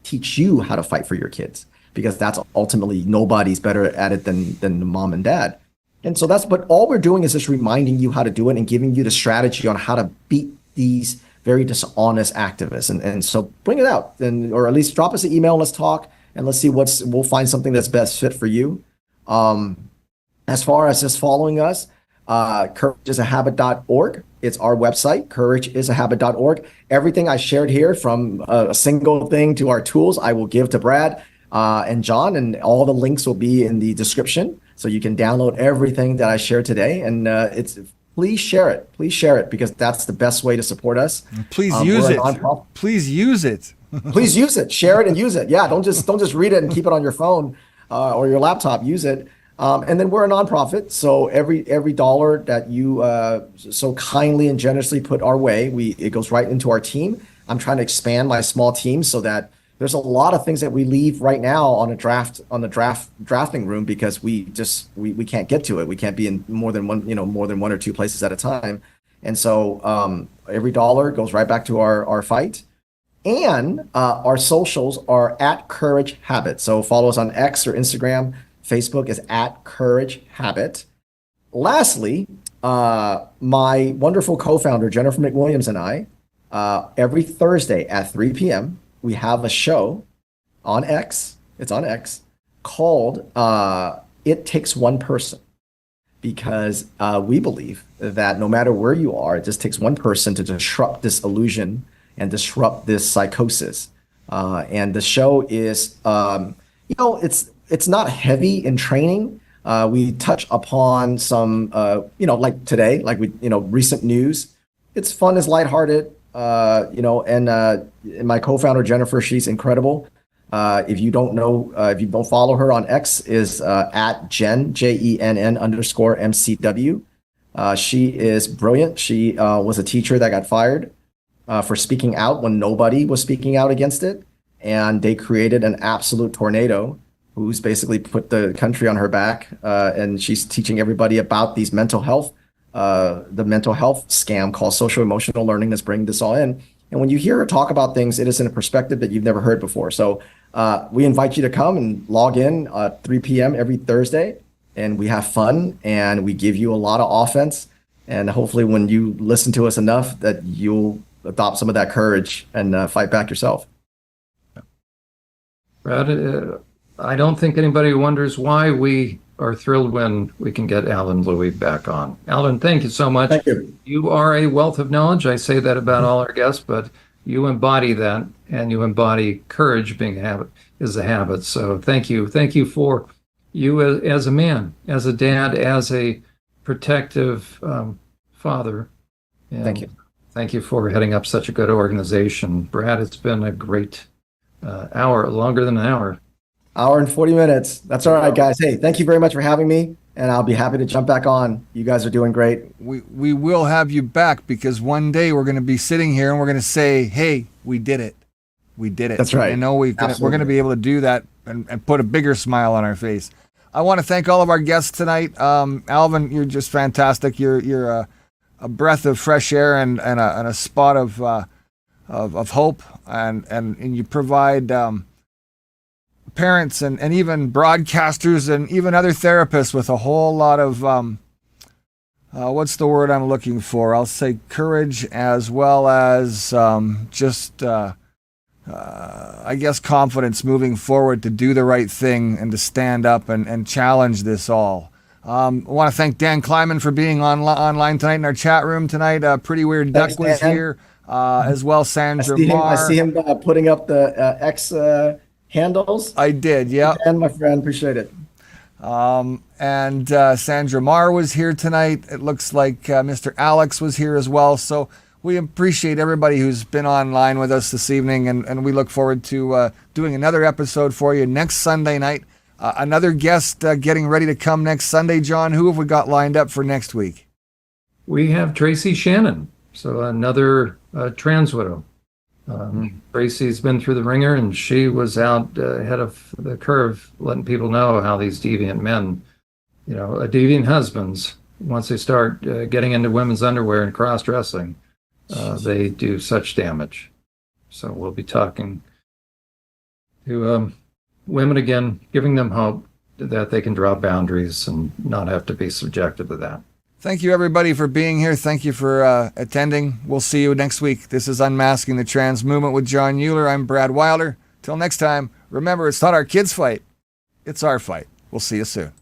teach you how to fight for your kids, because that's ultimately, nobody's better at it than mom and dad. And so but all we're doing is just reminding you how to do it and giving you the strategy on how to beat these very dishonest activists. And so bring it out, or at least drop us an email and let's talk and let's see we'll find something that's best fit for you. As far as just following us, courageisahabit.org. It's our website, courageisahabit.org. Everything I shared here, from a single thing to our tools, I will give to Brad and John, and all the links will be in the description. So you can download everything that I shared today. And please share it. Please share it, because that's the best way to support us. Please use it. Please use it. Please use it. Share it and use it. Yeah, don't just read it and keep it on your phone or your laptop. Use it. And then we're a nonprofit, so every dollar that you so kindly and generously put our way, it goes right into our team. I'm trying to expand my small team so that there's a lot of things that we leave right now on the drafting room, because we can't get to it. We can't be in more than one or two places at a time. And so every dollar goes right back to our fight. And our socials are @CourageHabit. So follow us on X or Instagram. Facebook is @CourageHabit. Lastly, my wonderful co-founder, Jennifer McWilliams, and I, every Thursday at 3 p.m., we have a show on X. It's on X, called It Takes One Person. Because we believe that no matter where you are, it just takes one person to disrupt this illusion and disrupt this psychosis. And the show is, it's not heavy in training. We touch upon some, like today, recent news. It's fun, it's lighthearted, and my co-founder, Jennifer, she's incredible. If you don't follow her on X, is @Jen, JENN_MCW. She is brilliant. She was a teacher that got fired for speaking out when nobody was speaking out against it. And they created an absolute tornado who's basically put the country on her back. And she's teaching everybody about the mental health scam called social emotional learning that's bringing this all in. And when you hear her talk about things, it is in a perspective that you've never heard before. So we invite you to come and log in 3 p.m. every Thursday, and we have fun and we give you a lot of offense. And hopefully when you listen to us enough, that you'll adopt some of that courage and fight back yourself. Brad, I don't think anybody wonders why we are thrilled when we can get Alvin Lui back on. Alvin, thank you so much. Thank you. You are a wealth of knowledge. I say that about all our guests, but you embody that, and you embody courage being is a habit. So thank you. Thank you for you as a man, as a dad, as a protective father. And Thank you. Thank you for heading up such a good organization. Brad, it's been a great hour, longer than an hour. Hour and 40 minutes. That's all right, guys. Hey, thank you very much for having me, and I'll be happy to jump back on. You guys are doing great. We will have you back, because one day we're going to be sitting here and we're going to say, hey, we did it. We did it. That's right. I know we're going to be able to do that and put a bigger smile on our face. I want to thank all of our guests tonight. Alvin, you're just fantastic. You're a breath of fresh air and a spot of hope, and you provide parents and even broadcasters and even other therapists with a whole lot of what's the word I'm looking for? I'll say courage, as well as I guess confidence moving forward to do the right thing and to stand up and challenge this all. I want to thank Dan Kleiman for being online tonight in our chat room tonight. Pretty Weird Duck was here, as well. Sandra Marr. I see him putting up the X handles. I did, yeah. And my friend, appreciate it. And Sandra Marr was here tonight. It looks like Mr. Alex was here as well. So we appreciate everybody who's been online with us this evening, and we look forward to doing another episode for you next Sunday night. Another guest getting ready to come next Sunday. John, who have we got lined up for next week? We have Tracy Shannon, so another trans widow. Tracy's been through the ringer, and she was out ahead of the curve, letting people know how these deviant men, deviant husbands, once they start getting into women's underwear and cross-dressing, they do such damage. So we'll be talking to women again, giving them hope that they can draw boundaries and not have to be subjected to that. Thank you, everybody, for being here. Thank you for attending. We'll see you next week. This is Unmasking the Trans Movement with John Euler. I'm Brad Wilder. Till next time, remember, it's not our kids' fight. It's our fight. We'll see you soon.